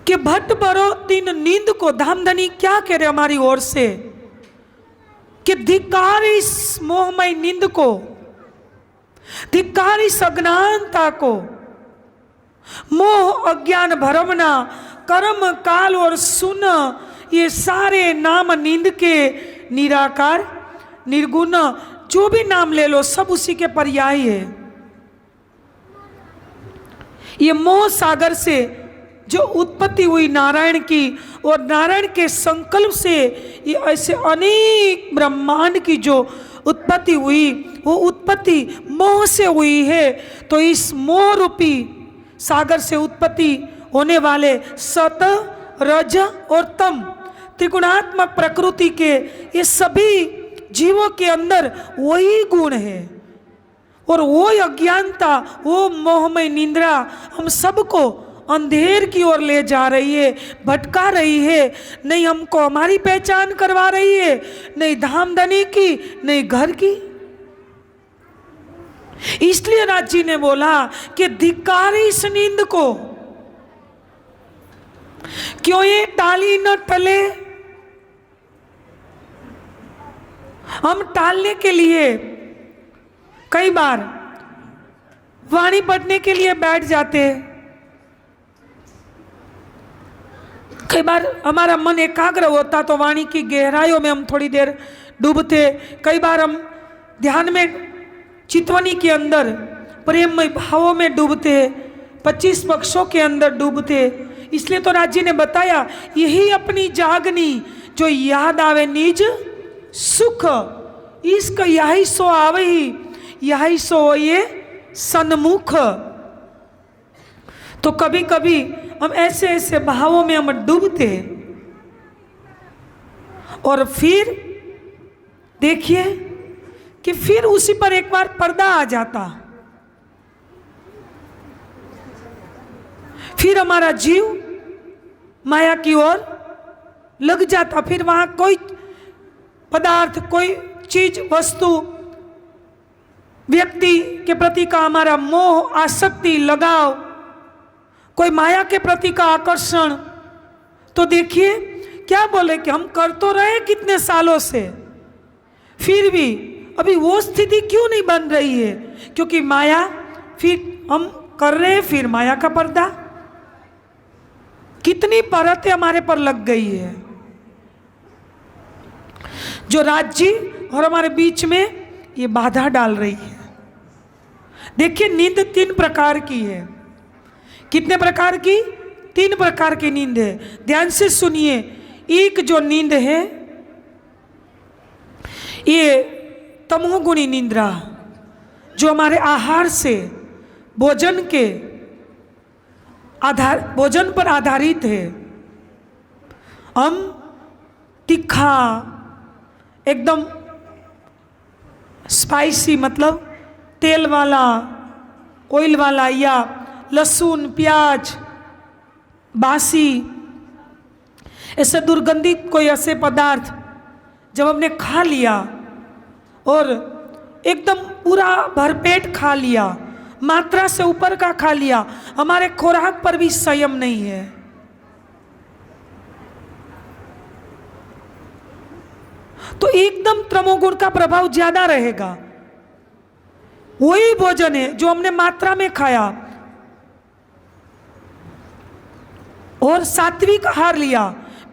कि भट्ट बरो तीन नींद को धामधनी क्या कह रहे हमारी ओर से कि धिक्कार इस मोहमय नींद को, धिक्कार इस अज्ञानता को। मोह, अज्ञान, भरमना, कर्म, काल और सुन, ये सारे नाम नींद के निराकार, निर्गुण, जो भी नाम ले लो सब उसी के पर्याय है। ये मोह सागर से जो उत्पत्ति हुई नारायण की, और नारायण के संकल्प से ये ऐसे अनेक ब्रह्मांड की जो उत्पत्ति हुई, वो उत्पत्ति मोह से हुई है। तो इस मोह रूपी सागर से उत्पत्ति होने वाले सत, रज और तम त्रिगुणात्मक प्रकृति के ये सभी जीवों के अंदर वही गुण है, और वो अज्ञानता, वो मोहमय निंद्रा हम सबको अंधेर की ओर ले जा रही है, भटका रही है। नहीं हमको हमारी पहचान करवा रही है, नहीं धामधनी की, नहीं घर की। इसलिए राज जी ने बोला कि धिक्कार इस नींद को, क्यों ये टाली न टले। हम टालने के लिए कई बार वाणी पढ़ने के लिए बैठ जाते हैं। कई बार हमारा मन एकाग्र होता तो वाणी की गहराइयों में हम थोड़ी देर डूबते। कई बार हम ध्यान में चितवनी के अंदर प्रेममय भावों में डूबते, 25 पक्षों के अंदर डूबते। इसलिए तो राज जी ने बताया, यही अपनी जागनी जो याद आवे निज सुख, इसका यही सो आवे ही, यही सो ये सन्मुख। तो कभी कभी हम ऐसे ऐसे भावों में हम डूबते, और फिर देखिए कि फिर उसी पर एक बार पर्दा आ जाता, फिर हमारा जीव माया की ओर लग जाता। फिर वहां कोई पदार्थ, कोई चीज, वस्तु, व्यक्ति के प्रति का हमारा मोह, आसक्ति, लगाव, कोई माया के प्रति का आकर्षण। तो देखिए क्या बोले कि हम कर तो रहे कितने सालों से, फिर भी अभी वो स्थिति क्यों नहीं बन रही है? क्योंकि माया, फिर हम कर रहे हैं, फिर माया का पर्दा, कितनी परतें हमारे पर लग गई है, जो राज्य और हमारे बीच में ये बाधा डाल रही है। देखिए, नींद 3 प्रकार की है। कितने प्रकार की? 3 प्रकार की नींद है। ध्यान से सुनिए। एक जो नींद है ये तमोगुणी निंद्रा, जो हमारे आहार से, भोजन के आधार, भोजन पर आधारित है। हम तीखा, एकदम स्पाइसी, मतलब तेल वाला, ऑयल वाला, या लहसुन, प्याज, बासी, ऐसे दुर्गंधित कोई ऐसे पदार्थ जब हमने खा लिया और एकदम पूरा भरपेट खा लिया, मात्रा से ऊपर का खा लिया, हमारे खुराक पर भी संयम नहीं है। तो एकदम तमोगुण का प्रभाव ज्यादा रहेगा। वही भोजन है जो हमने मात्रा में खाया और सात्विक आहार लिया,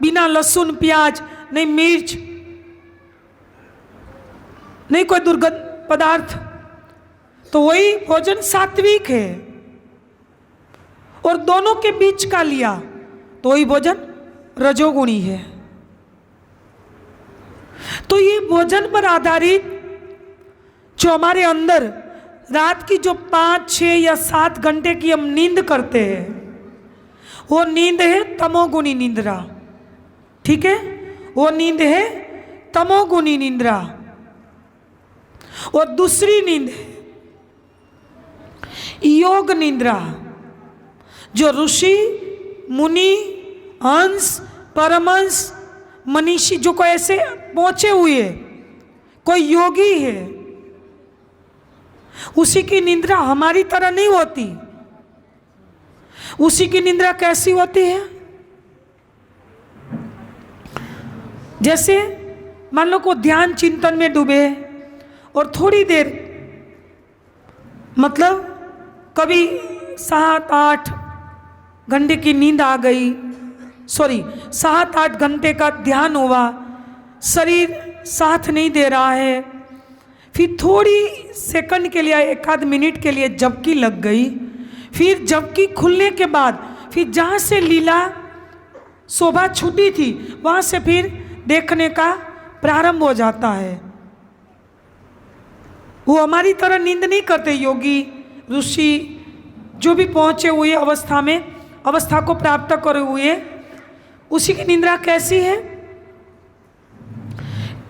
बिना लहसुन प्याज, नहीं मिर्च, नहीं कोई दुर्गंध पदार्थ, तो वही भोजन सात्विक है। और दोनों के बीच का लिया तो वही भोजन रजोगुणी है। तो ये भोजन पर आधारित जो हमारे अंदर रात की जो 5, 6 या 7 घंटे की हम नींद करते हैं, वो नींद है तमोगुणी निंद्रा। ठीक है, वो नींद है तमोगुणी निंद्रा। और दूसरी नींद है योग निंद्रा, जो ऋषि मुनि हंस परमहंस मनीषी जो कोई ऐसे पहुंचे हुए कोई योगी है, उसी की निंद्रा हमारी तरह नहीं होती। उसी की निंद्रा कैसी होती है? जैसे मान लो को ध्यान चिंतन में डूबे और थोड़ी देर मतलब कभी 7-8 घंटे की नींद आ गई, 7-8 घंटे का ध्यान हुआ, शरीर साथ नहीं दे रहा है, फिर थोड़ी सेकंड के लिए 1-आध मिनट के लिए झपकी लग गई, फिर झपकी खुलने के बाद फिर जहाँ से लीला शोभा छूटी थी वहाँ से फिर देखने का प्रारंभ हो जाता है। वो हमारी तरह नींद नहीं करते। योगी ऋषि जो भी पहुँचे हुए अवस्था में, अवस्था को प्राप्त करे हुए, उसी की निंद्रा कैसी है?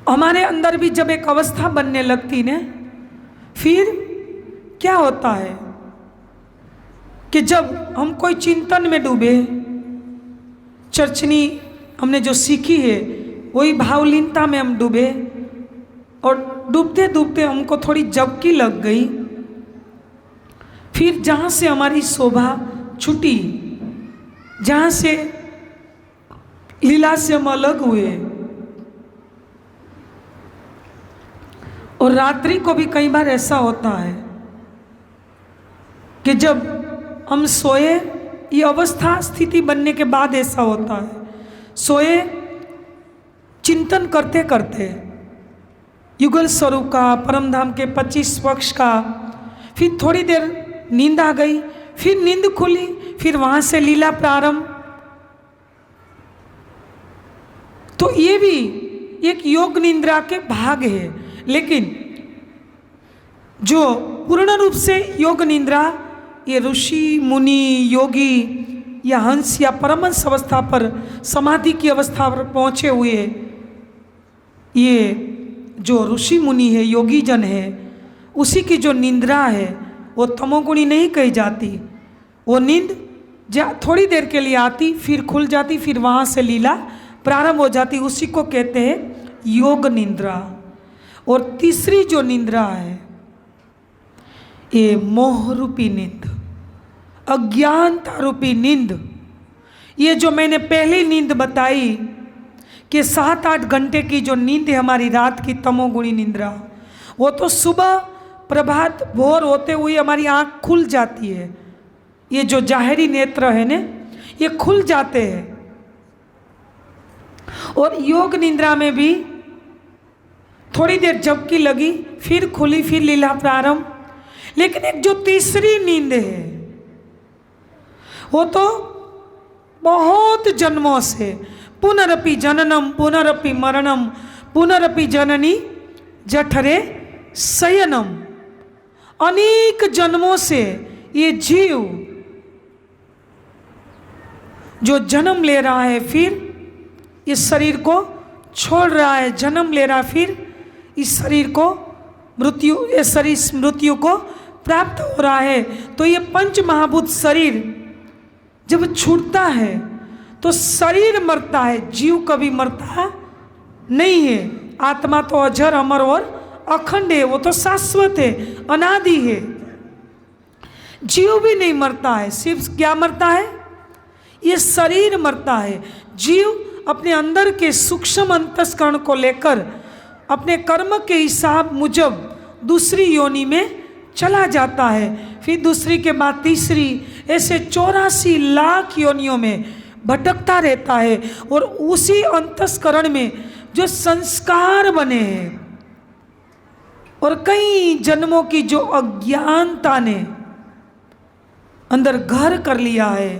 हमारे अंदर भी जब एक अवस्था बनने लगती ना, फिर क्या होता है कि जब हम कोई चिंतन में डूबे, चर्चनी हमने जो सीखी है वही भावलीनता में हम डूबे और डूबते डूबते हमको थोड़ी झपकी लग गई, फिर जहाँ से हमारी शोभा छूटी, जहाँ से लीला से हम अलग हुए, और रात्रि को भी कई बार ऐसा होता है कि जब हम सोए, ये अवस्था स्थिति बनने के बाद ऐसा होता है, सोए चिंतन करते करते युगल स्वरूप का, परमधाम के 25 पक्ष का, फिर थोड़ी देर नींद आ गई, फिर नींद खुली, फिर वहाँ से लीला प्रारंभ। तो ये भी एक योग निंद्रा के भाग है। लेकिन जो पूर्ण रूप से योग निंद्रा ये ऋषि मुनि योगी या हंस या परमहंस अवस्था पर, समाधि की अवस्था पर पहुँचे हुए ये जो ऋषि मुनि है, योगी जन है, उसी की जो निंद्रा है वो तमोगुणी नहीं कही जाती। वो नींद थोड़ी देर के लिए आती, फिर खुल जाती, फिर वहाँ से लीला प्रारंभ हो जाती, उसी को कहते हैं योग निंद्रा। और तीसरी जो निंद्रा है ये मोह रूपी नींद, अज्ञानता रूपी नींद। ये जो मैंने पहली नींद बताई कि 7-8 घंटे की जो नींद है हमारी रात की तमोगुणी निंद्रा, वो तो सुबह प्रभात भोर होते हुए हमारी आँख खुल जाती है। ये जो जाहिरी नेत्र है ना, ये खुल जाते हैं। और योग निंद्रा में भी थोड़ी देर झपकी लगी, फिर खुली, फिर लीला प्रारंभ। लेकिन एक जो तीसरी नींद है वो तो बहुत जन्मों से, पुनरपि जननम पुनरपि मरणम पुनरपि जननी जठरे शयनम, अनेक जन्मों से ये जीव जो जन्म ले रहा है, फिर इस शरीर को छोड़ रहा है, जन्म ले रहा है, फिर इस शरीर को मृत्यु, इस शरीर मृत्यु को प्राप्त हो रहा है। तो ये पंच महाभूत शरीर जब छूटता है तो शरीर मरता है, जीव कभी मरता नहीं है। आत्मा तो अजर अमर और अखंड है, वो तो शाश्वत है, अनादि है। जीव भी नहीं मरता है, सिर्फ क्या मरता है? ये शरीर मरता है। जीव अपने अंदर के सूक्ष्म अंतस्करण को लेकर अपने कर्म के हिसाब मुजब दूसरी योनि में चला जाता है, फिर दूसरी के बाद तीसरी, ऐसे 84 लाख योनियों में भटकता रहता है। और उसी अंतस्करण में जो संस्कार बने हैं और कई जन्मों की जो अज्ञानता ने अंदर घर कर लिया है,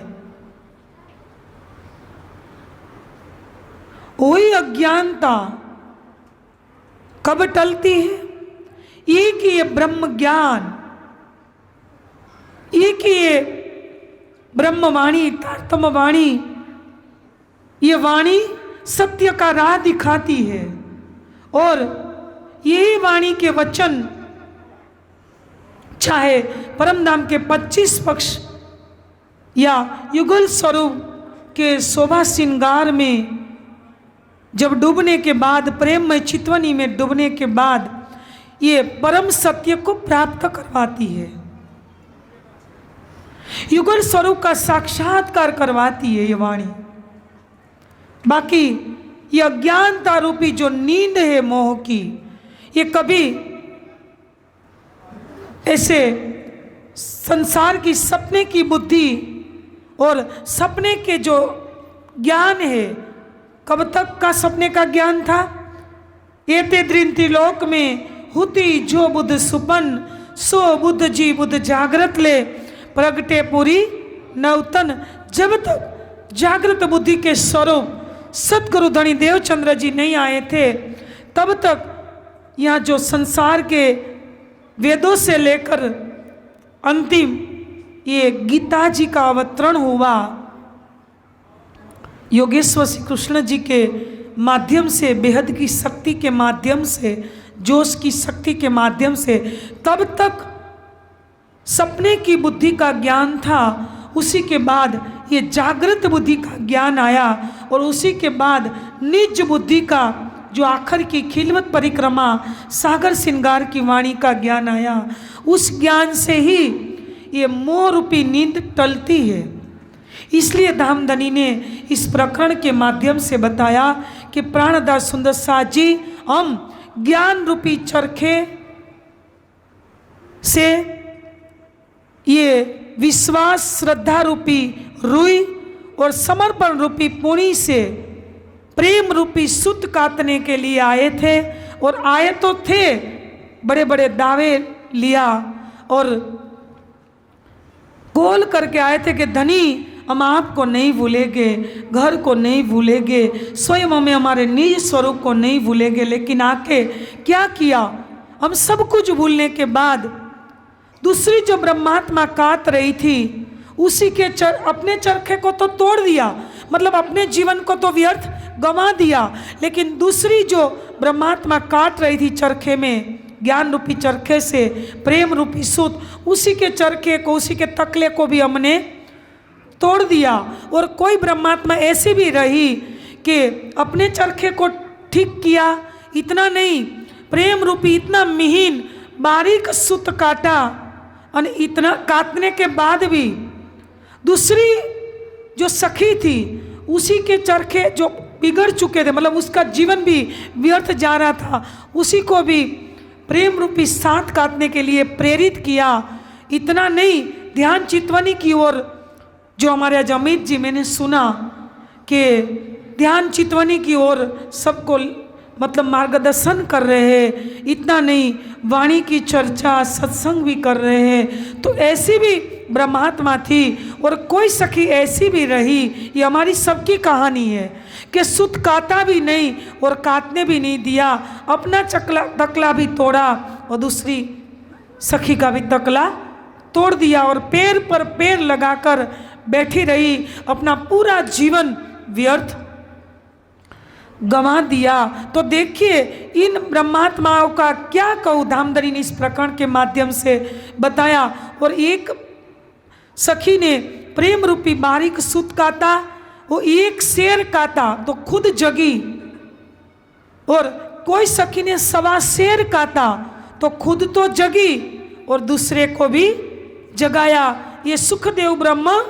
वही अज्ञानता कब टलती है? एक ही ये ब्रह्म ज्ञान, एक ही ये ब्रह्मवाणी, तारतम वाणी, ये वाणी सत्य का राह दिखाती है। और यही वाणी के वचन चाहे परम धाम के 25 पक्ष या युगल स्वरूप के शोभा श्रृंगार में जब डूबने के बाद, प्रेममय चितवनी में डूबने के बाद ये परम सत्य को प्राप्त करवाती है, युगल स्वरूप का साक्षात्कार करवाती है ये वाणी। बाकी ये अज्ञानता रूपी जो नींद है मोह की, ये कभी ऐसे संसार की सपने की बुद्धि और सपने के जो ज्ञान है, कब तक का सपने का ज्ञान था? एते दृन त्रिलोक में हुती जो बुद्ध सुपन, सो बुद्ध जी बुद्ध जागृत ले, प्रगटे पूरी नवतन। जब तक जागृत बुद्धि के स्वरूप सतगुरु धनी देवचंद्र जी नहीं आए थे, तब तक यहाँ जो संसार के वेदों से लेकर अंतिम ये गीता जी का अवतरण हुआ, योगेश्वर श्री कृष्ण जी के माध्यम से, बेहद की शक्ति के माध्यम से, जोश की शक्ति के माध्यम से, तब तक सपने की बुद्धि का ज्ञान था। उसी के बाद ये जागृत बुद्धि का ज्ञान आया और उसी के बाद निज बुद्धि का जो आखिर की खिलवत परिक्रमा सागर श्रृंगार की वाणी का ज्ञान आया। उस ज्ञान से ही ये मोह रूपी नींद टलती है। इसलिए धामधनी ने इस प्रकरण के माध्यम से बताया कि प्राणदास सुंदर साथ जी, हम ज्ञान रूपी चरखे से ये विश्वास श्रद्धा रूपी रुई और समर्पण रूपी पुणी से प्रेम रूपी सूत काटने के लिए आए थे। और आए तो थे, बड़े बड़े दावे लिया और गोल करके आए थे कि धनी हम आपको नहीं भूलेंगे, घर को नहीं भूलेंगे, स्वयं हमें हमारे निज स्वरूप को नहीं भूलेंगे। लेकिन आके क्या किया? हम सब कुछ भूलने के बाद दूसरी जो ब्रह्मात्मा काट रही थी उसी के अपने चरखे को तो तोड़ दिया, मतलब अपने जीवन को तो व्यर्थ गंवा दिया। लेकिन दूसरी जो ब्रह्मात्मा काट रही थी चरखे में, ज्ञान रूपी चरखे से प्रेम रूपी सूत, उसी के चरखे को, उसी के तकले को भी हमने तोड़ दिया। और कोई ब्रह्मात्मा ऐसी भी रही कि अपने चरखे को ठीक किया, इतना नहीं, प्रेम रूपी इतना मिहीन बारीक सूत काटा, और इतना काटने के बाद भी दूसरी जो सखी थी उसी के चरखे जो बिगड़ चुके थे, मतलब उसका जीवन भी व्यर्थ जा रहा था, उसी को भी प्रेम रूपी साथ काटने के लिए प्रेरित किया। इतना नहीं, ध्यान चितवनी की ओर जो हमारे अजमीत जी, मैंने सुना कि ध्यान चितवनी की ओर सबको मतलब मार्गदर्शन कर रहे हैं। इतना नहीं, वाणी की चर्चा सत्संग भी कर रहे हैं। तो ऐसी भी ब्रह्मात्मा थी और कोई सखी ऐसी भी रही, ये हमारी सबकी कहानी है कि सूत काटा भी नहीं और काटने भी नहीं दिया, अपना तकला भी तोड़ा और दूसरी सखी का भी तकला तोड़ दिया और पैर पर पैर लगाकर बैठी रही, अपना पूरा जीवन व्यर्थ गंवा दिया। तो देखिए इन ब्रह्मात्माओं का क्या कहूँ, धामधनी ने इस प्रकरण के माध्यम से बताया। और एक सखी ने प्रेम रूपी बारीक सूत काटा, वो एक शेर काटा तो खुद जगी, और कोई सखी ने 1.25 शेर काटा तो खुद तो जगी और दूसरे को भी जगाया। ये सुखदेव ब्रह्म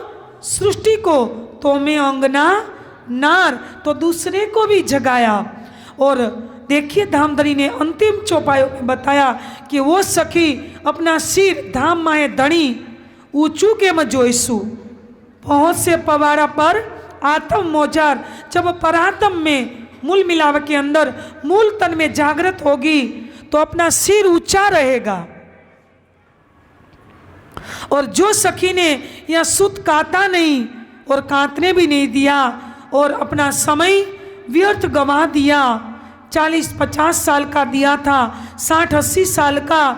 सृष्टि को तो में अंगना नार, तो दूसरे को भी जगाया। और देखिए धामधनी ने अंतिम चौपायों में बताया कि वो सखी अपना सिर धाम माए धनी ऊंचू के म जोईसु पहुँच से पवाड़ा पर आत्म मोजार जब परात्म में मूल मिलाव के अंदर मूल तन में जागृत होगी तो अपना सिर ऊंचा रहेगा। और जो सखी ने यह सुत काता नहीं और काटने भी नहीं दिया और अपना समय व्यर्थ गंवा दिया, 40-50 साल का दिया था, 60-80 साल का,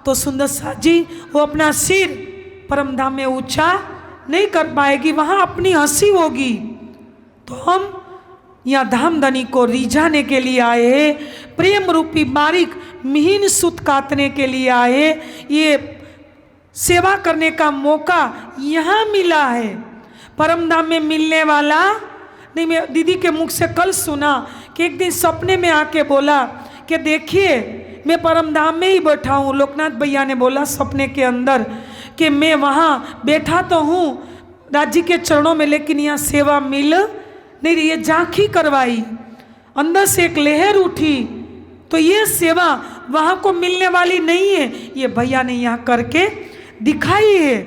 तो सुंदर सा जी वो अपना सिर परमधाम में ऊंचा नहीं कर पाएगी, वहाँ अपनी हंसी होगी। तो हम यहाँ धामधनी को रिझाने के लिए आए हैं, प्रेम रूपी बारीक मिहीन सूत काटने के लिए आए। ये सेवा करने का मौका यहाँ मिला है, परमधाम में मिलने वाला नहीं। मैं दीदी के मुख से कल सुना कि एक दिन सपने में आके बोला कि देखिए मैं परमधाम में ही बैठा हूँ। लोकनाथ भैया ने बोला सपने के अंदर कि मैं वहाँ बैठा तो हूँ राज्य के चरणों में, लेकिन यहाँ सेवा मिल नहीं रही है। झांकी करवाई, अंदर से एक लहर उठी, तो ये सेवा वहाँ को मिलने वाली नहीं है, ये भैया ने यहाँ करके दिखाई है।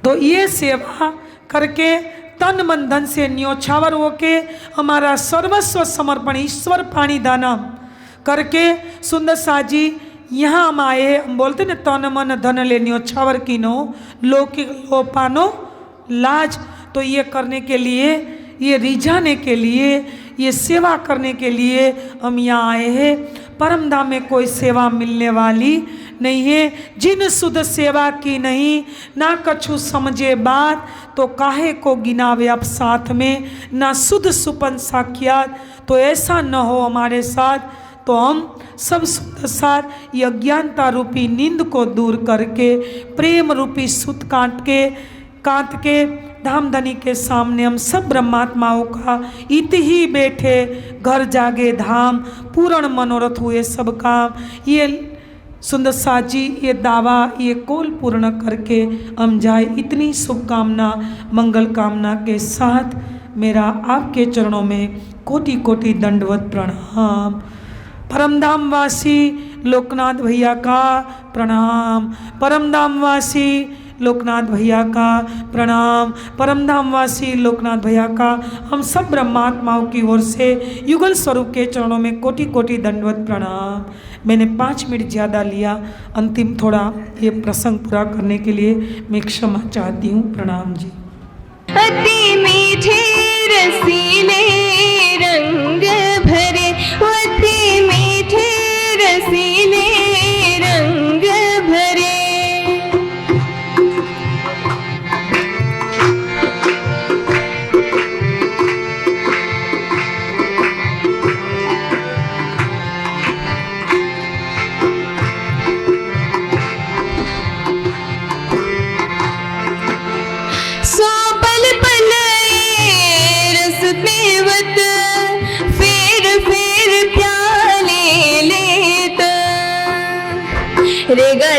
तो ये सेवा करके तन मन धन से न्योछावर होके हमारा सर्वस्व समर्पण ईश्वर पाणी दानम करके सुंदर साजी यहाँ हम आए। हम बोलते ना तन मन धन ले न्योछावर कीनो लौकिक लोपानो लाज। तो ये करने के लिए, ये रिझाने के लिए, ये सेवा करने के लिए हम यहाँ आए हैं। परमधाम में कोई सेवा मिलने वाली नहीं है। जिन सुध सेवा की नहीं ना कछु समझे बात, तो काहे को गिनावे अब साथ में ना सुध सुपन साख्यात। तो ऐसा न हो हमारे साथ, तो हम सब सुध साथ ये अज्ञानता रूपी नींद को दूर करके प्रेम रूपी सुत काट के धामधनी के सामने हम सब ब्रह्मात्माओं का इत ही बैठे घर जागे धाम पूर्ण मनोरथ हुए सब काम। ये सुंदर साजी ये दावा ये कोल पूर्ण करके हम जाए, इतनी शुभकामना मंगल कामना के साथ मेरा आपके चरणों में कोटि कोटि दंडवत प्रणाम। परमधाम वासी लोकनाथ भैया का प्रणाम, परमधाम वासी लोकनाथ भैया का प्रणाम, परमधाम वासी लोकनाथ भैया का हम सब ब्रह्मात्माओं की ओर से युगल स्वरूप के चरणों में कोटि कोटि दंडवत प्रणाम। मैंने 5 मिनट ज़्यादा लिया, अंतिम थोड़ा ये प्रसंग पूरा करने के लिए मैं क्षमा चाहती हूँ। प्रणाम जी। अति मीठे रसीले रंग भरे, अति मीठे रसीले रंग भरे,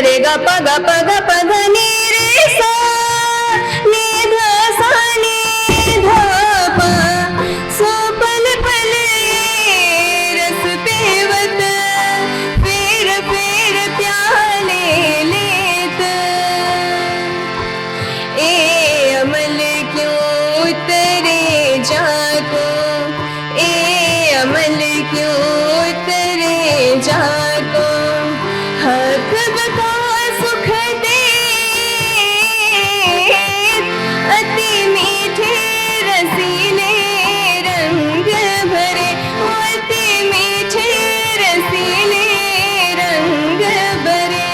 रे गा पगा पगा पगा नी रे सा नी धा सा नी धा पा, सो पल पल रसते वत फेर फेर प्याले लेत, ए अमल क्यों उतरे जाको, ए अमल क्यों उतरे जाको, हक बता सुख दे अति मीठे रसीले रंग भरे, अति मीठे रसीले रंग भरे।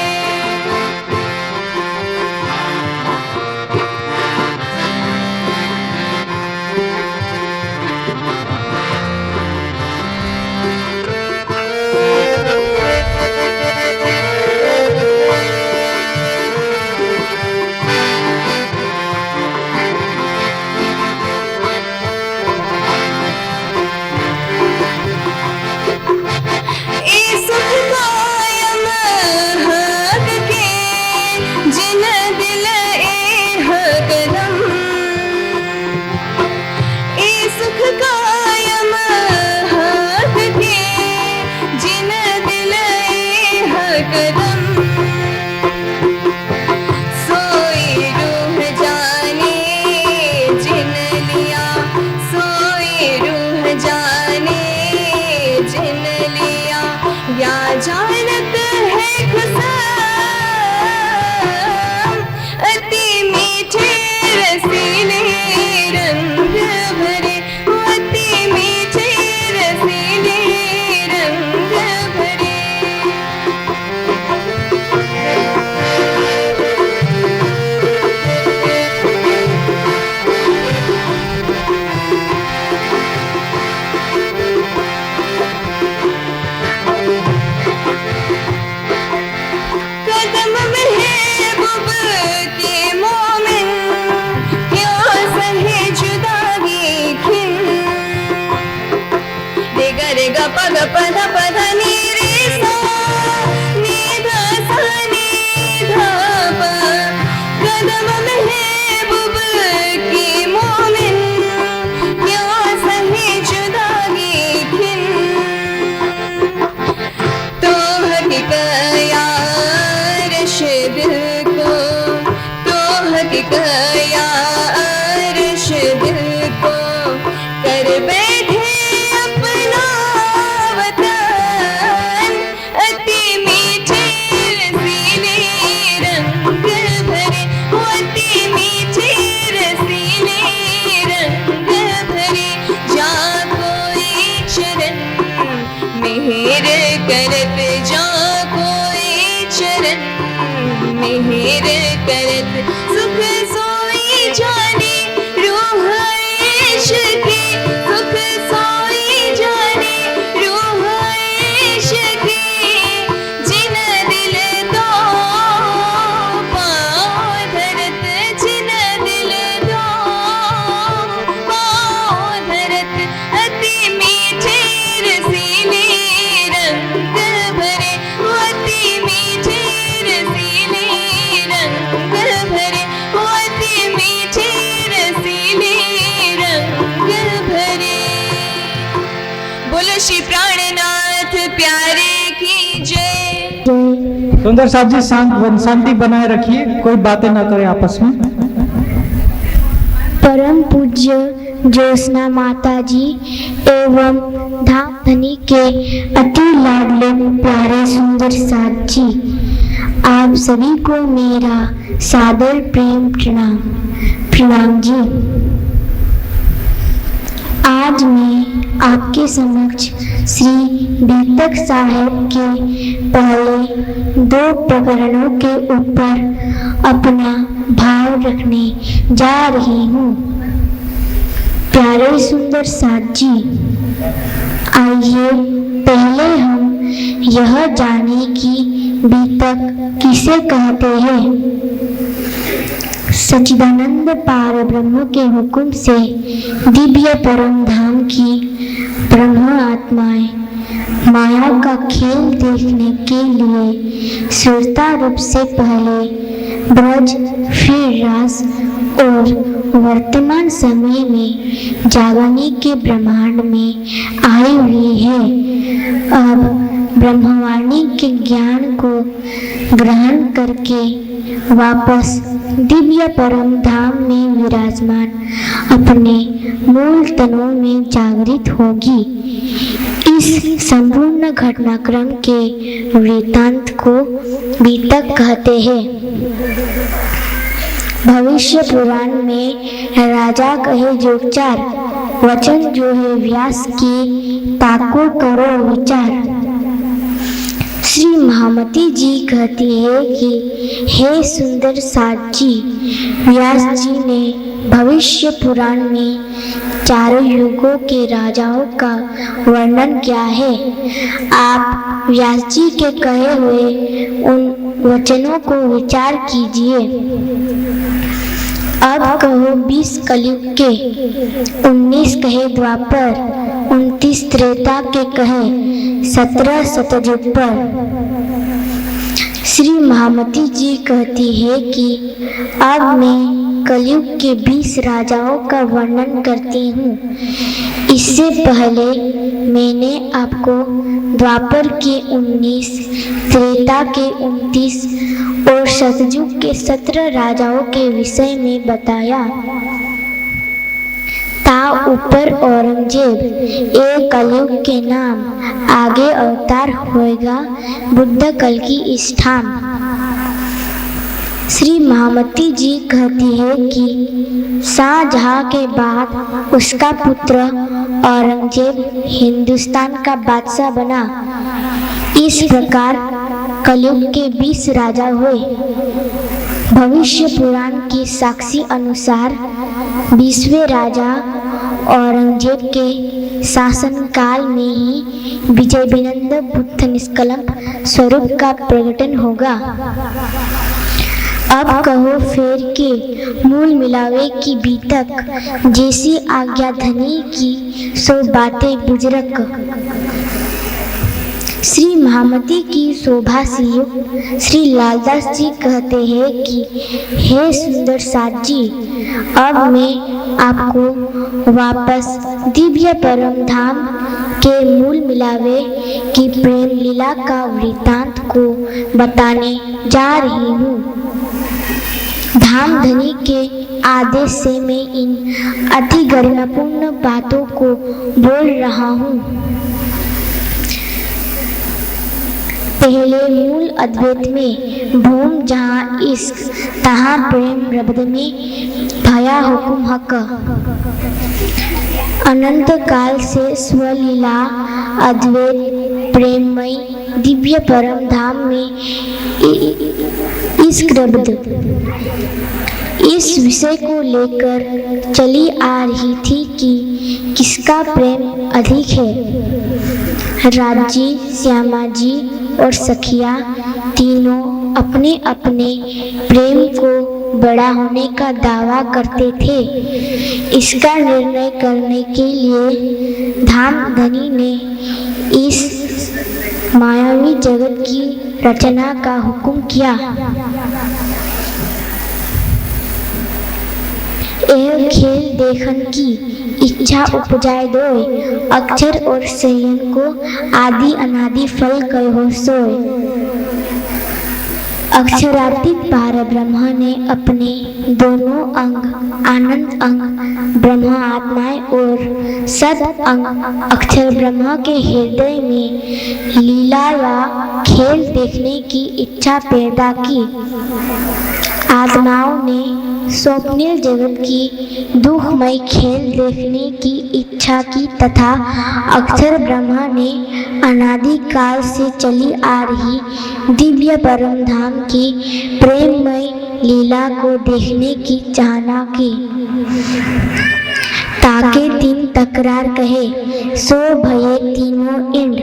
जाने जिन लिया या जानत है कसम अति मीठे रसीले रंग भरे अति मीठे रसीले रंग भरे कदम महबूब के मोमिन क्यों सहे जुदाई खिन रेगा रेगा पग पध पध नी रे सा नी धा सा नी धा पा कदम महबूब के मोमिन क्यों सहे जुदाई खिन तो हकीकया रशद को तो हकीकया रशद को कर बैठे अपना वतन अति मीठे रसीले रंग भरे अति मीठे रसीले रंग भरे जा कोई शरण मेहर करत जा कोई चरण मेहर करत सुख सोई जाने रूह इश्क़ सुख सोई जाने रूह इश्क़ जिन दिल दो पाँव धरत जिन दिल दो पाँव धरत अति मीठे रसीले रंग भरे अति मीठे रसीले रंग भरे अति मीठे रसीले रंग भरे बोलो श्री प्राणनाथ प्यारे की जय। सुंदर साहब जी शांति बनाए रखिए, कोई बातें ना करें आपस में। परम पूज्य ज्योत्सना माता जी एवं धाम धनी के अति लाडले प्यारे सुंदर साथ जी, आप सभी को मेरा सादर प्रेम प्रणाम। प्रणाम जी। आज मैं आपके समक्ष श्री बीतक साहेब के पहले 2 प्रकरणों के ऊपर अपना भाव रखने जा रही हूँ। प्यारे सुंदर साथ जी, आइए पहले हम यह जाने कि बीतक किसे कहते हैं। सच्चिदानंद पार ब्रह्म के हुक्म से दिव्य परम धाम की ब्रह्म आत्माएं माया का खेल देखने के लिए सुरता रूप से पहले ब्रज फिर रास और वर्तमान समय में जागने के ब्रह्मांड में आई हुई है। अब ब्रह्मवाणी के ज्ञान को ग्रहण करके वापस दिव्य परम धाम में विराजमान अपने मूल तनों में जागृत होगी। इस संपूर्ण घटनाक्रम के वृत्तांत को बीतक कहते हैं। भविष्य पुराण में राजा कहे जो 4 वचन जो है व्यास की ताको करो विचार। श्री महामती जी कहती है कि हे सुंदर साथ जी, व्यास जी ने भविष्य पुराण में 4 युगों के राजाओं का वर्णन किया है। आप व्यास जी के कहे हुए उन वचनों को विचार कीजिए। अब कहो 20 कलयुग के, 19 कहे द्वापर, 29 त्रेता के कहे, 17 सतयुग पर। श्री महामती जी कहती है कि अब मैं कलयुग के 20 राजाओं का वर्णन करती हूँ। इससे पहले मैंने आपको द्वापर के 19, त्रेता के 29 और सतयुग के 17 राजाओं के विषय में बताया। ता ऊपर औरंगजेब एक कलयुग के नाम आगे अवतार होएगा बुद्ध कल की स्थान। श्री महामती जी कहती है कि शाहजहां के बाद उसका पुत्र औरंगजेब हिंदुस्तान का बादशाह बना। इस प्रकार कलयुग के 20 राजा हुए। भविष्य पुराण की साक्षी अनुसार 20वें राजा औरंगजेब के शासनकाल में ही विजय विनम्र बुद्ध निष्कलंक स्वरूप का प्रकटन होगा। अब कहो फेर के मूल मिलावे की बीतक, जैसी आज्ञा धनी की सो बातें बुजुर्ग। श्री महामती की शोभा से युक्त श्री लालदास जी कहते हैं कि हे सुंदर साथ जी, अब मैं आपको वापस दिव्य परम धाम के मूल मिलावे की प्रेम लीला का वृत्तांत को बताने जा रही हूँ। धामधनी के आदेश से मैं इन अति गरिमापूर्ण बातों को बोल रहा हूँ। पहले मूल अद्वैत में भूम जहाँ इश्क तहाँ प्रेम रब्द में भया हुकुम हक। अनंत काल से स्वलीला अद्वैत प्रेममय दिव्य परम धाम में इश्क रब्द, इस विषय को लेकर चली आ रही थी कि किसका प्रेम अधिक है। राजी, श्यामा जी और सखिया तीनों अपने अपने प्रेम को बड़ा होने का दावा करते थे। इसका निर्णय करने के लिए धामधनी ने इस मायावी जगत की रचना का हुक्म किया। यह खेल देखन की इच्छा उपजाए दोय, अक्षर और संयम को आदि अनादि फल कहो सोय। अक्षरातीत पार ब्रह्म ने अपने दोनों अंग आनंद अंग ब्रह्म आत्माएं और सद अंग अक्षर ब्रह्म के हृदय में लीला या खेल देखने की इच्छा पैदा की। आत्माओं ने स्वप्निल जगत की दुखमय खेल देखने की इच्छा की तथा अक्षर ब्रह्मा ने अनादि काल से चली आ रही दिव्य परम धाम की प्रेममय लीला को देखने की चाहना की। ताके तीन तकरार कहे सो भये तीनों इंड,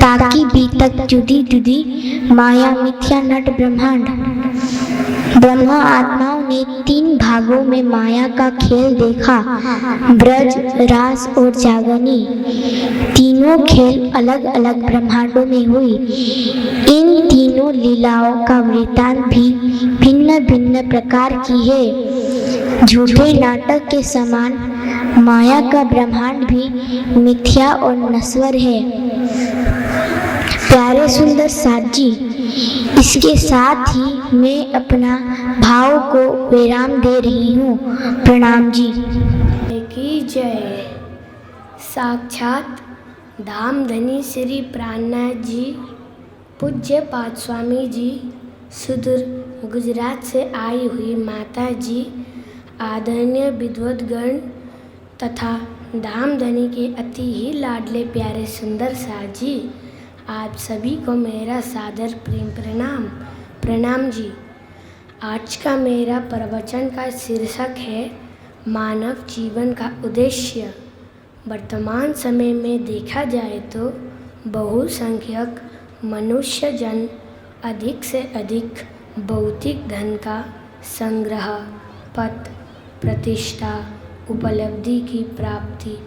ताकि बीतक जुदी जुदी माया मिथ्या नट ब्रह्मांड। ब्रह्मा आत्माओं ने 3 भागों में माया का खेल देखा, ब्रज, रास और जागनी। तीनों खेल अलग अलग ब्रह्मांडों में हुई। इन तीनों लीलाओं का वृत्तांत भी भिन्न भिन्न प्रकार की है। झूठे नाटक के समान माया का ब्रह्मांड भी मिथ्या और नश्वर है। प्यारे सुंदर साथ जी, इसके साथ ही मैं अपना भाव को विराम दे रही हूँ। प्रणाम जी की जय। साक्षात धामधनी श्री प्राणनाथ जी, पूज्य पाद स्वामी जी, सुदूर गुजरात से आई हुई माता जी, आदरणीय विद्वद्गण तथा धामधनी के अति ही लाडले प्यारे सुंदर साथ जी, आप सभी को मेरा सादर प्रेम प्रणाम जी। आज का मेरा प्रवचन का शीर्षक है मानव जीवन का उद्देश्य। वर्तमान समय में देखा जाए तो बहुसंख्यक मनुष्य जन अधिक से अधिक भौतिक धन का संग्रह, पद, प्रतिष्ठा, उपलब्धि की प्राप्ति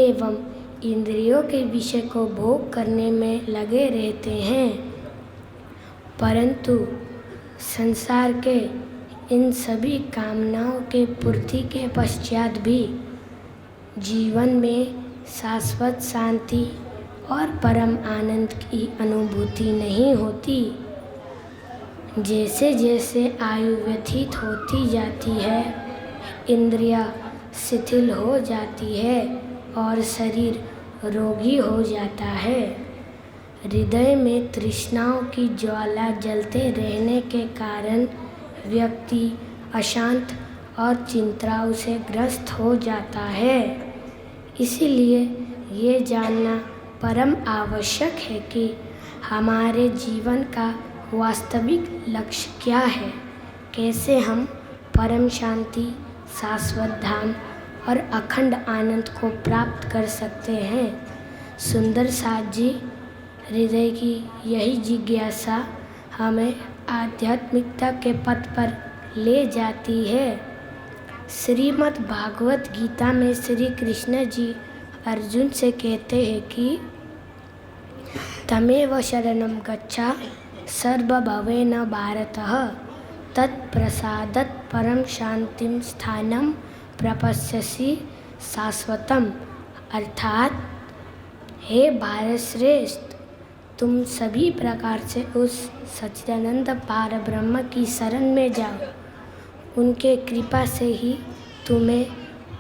एवं इंद्रियों के विषय को भोग करने में लगे रहते हैं, परंतु संसार के इन सभी कामनाओं के पूर्ति के पश्चात भी जीवन में शाश्वत शांति और परम आनंद की अनुभूति नहीं होती। जैसे जैसे आयु व्यतीत होती जाती है, इंद्रियां शिथिल हो जाती है और शरीर रोगी हो जाता है। हृदय में तृष्णाओं की ज्वाला जलते रहने के कारण व्यक्ति अशांत और चिंताओं से ग्रस्त हो जाता है। इसीलिए ये जानना परम आवश्यक है कि हमारे जीवन का वास्तविक लक्ष्य क्या है, कैसे हम परम शांति, शाश्वत धाम और अखंड आनंद को प्राप्त कर सकते हैं। सुंदर साथ जी, हृदय की यही जिज्ञासा हमें आध्यात्मिकता के पथ पर ले जाती है। श्रीमद् भागवत गीता में श्री कृष्ण जी अर्जुन से कहते हैं कि तमेव शरणं गच्छ सर्वभवेन भारतः तत्प्रसादत् परम शांतिं स्थानं प्रपश्यसि शाश्वतम। अर्थात हे भारत श्रेष्ठ, तुम सभी प्रकार से उस सच्चिदानंद पार ब्रह्म की शरण में जाओ। उनके कृपा से ही तुम्हें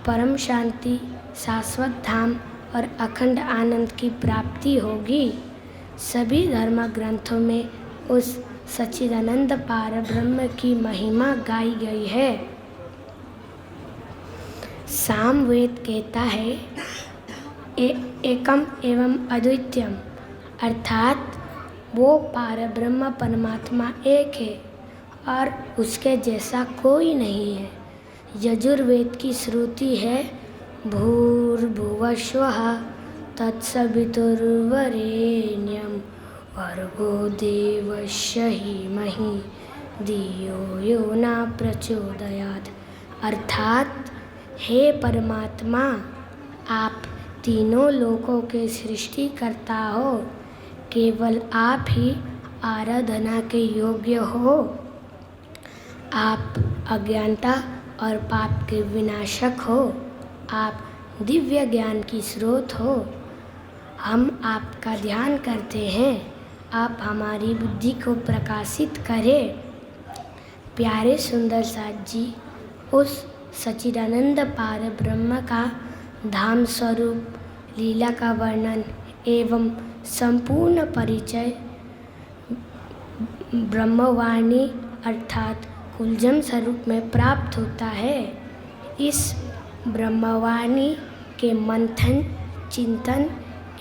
परम शांति, शाश्वत धाम और अखंड आनंद की प्राप्ति होगी। सभी धर्म ग्रंथों में उस सच्चिदानंद पार ब्रह्म की महिमा गाई गई है। सामवेद कहता है एकम एवं अद्वितीयम, अर्थात वो पार ब्रह्म परमात्मा एक है और उसके जैसा कोई नहीं है। यजुर्वेद की श्रुति है भूर्भुवस्वः तत्सवितुर्वरेण्यं भर्गो देवस्य धीमहि धियो यो न प्रचोदयात्। अर्थात हे परमात्मा, आप तीनों लोकों के सृष्टिकर्ता हो, केवल आप ही आराधना के योग्य हो। आप अज्ञानता और पाप के विनाशक हो, आप दिव्य ज्ञान की स्रोत हो। हम आपका ध्यान करते हैं, आप हमारी बुद्धि को प्रकाशित करें। प्यारे सुंदर साथ जी, उस सच्चिदानंद पार ब्रह्म का धाम स्वरूप, लीला का वर्णन एवं संपूर्ण परिचय ब्रह्मवाणी अर्थात कुलजम स्वरूप में प्राप्त होता है। इस ब्रह्मवाणी के मंथन, चिंतन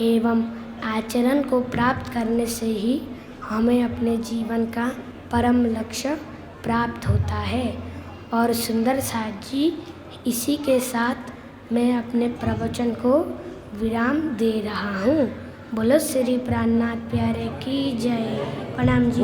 एवं आचरण को प्राप्त करने से ही हमें अपने जीवन का परम लक्ष्य प्राप्त होता है। और सुंदर साथ जी, इसी के साथ मैं अपने प्रवचन को विराम दे रहा हूँ। बोलो श्री प्राणनाथ प्यारे की जय। प्रणाम जी।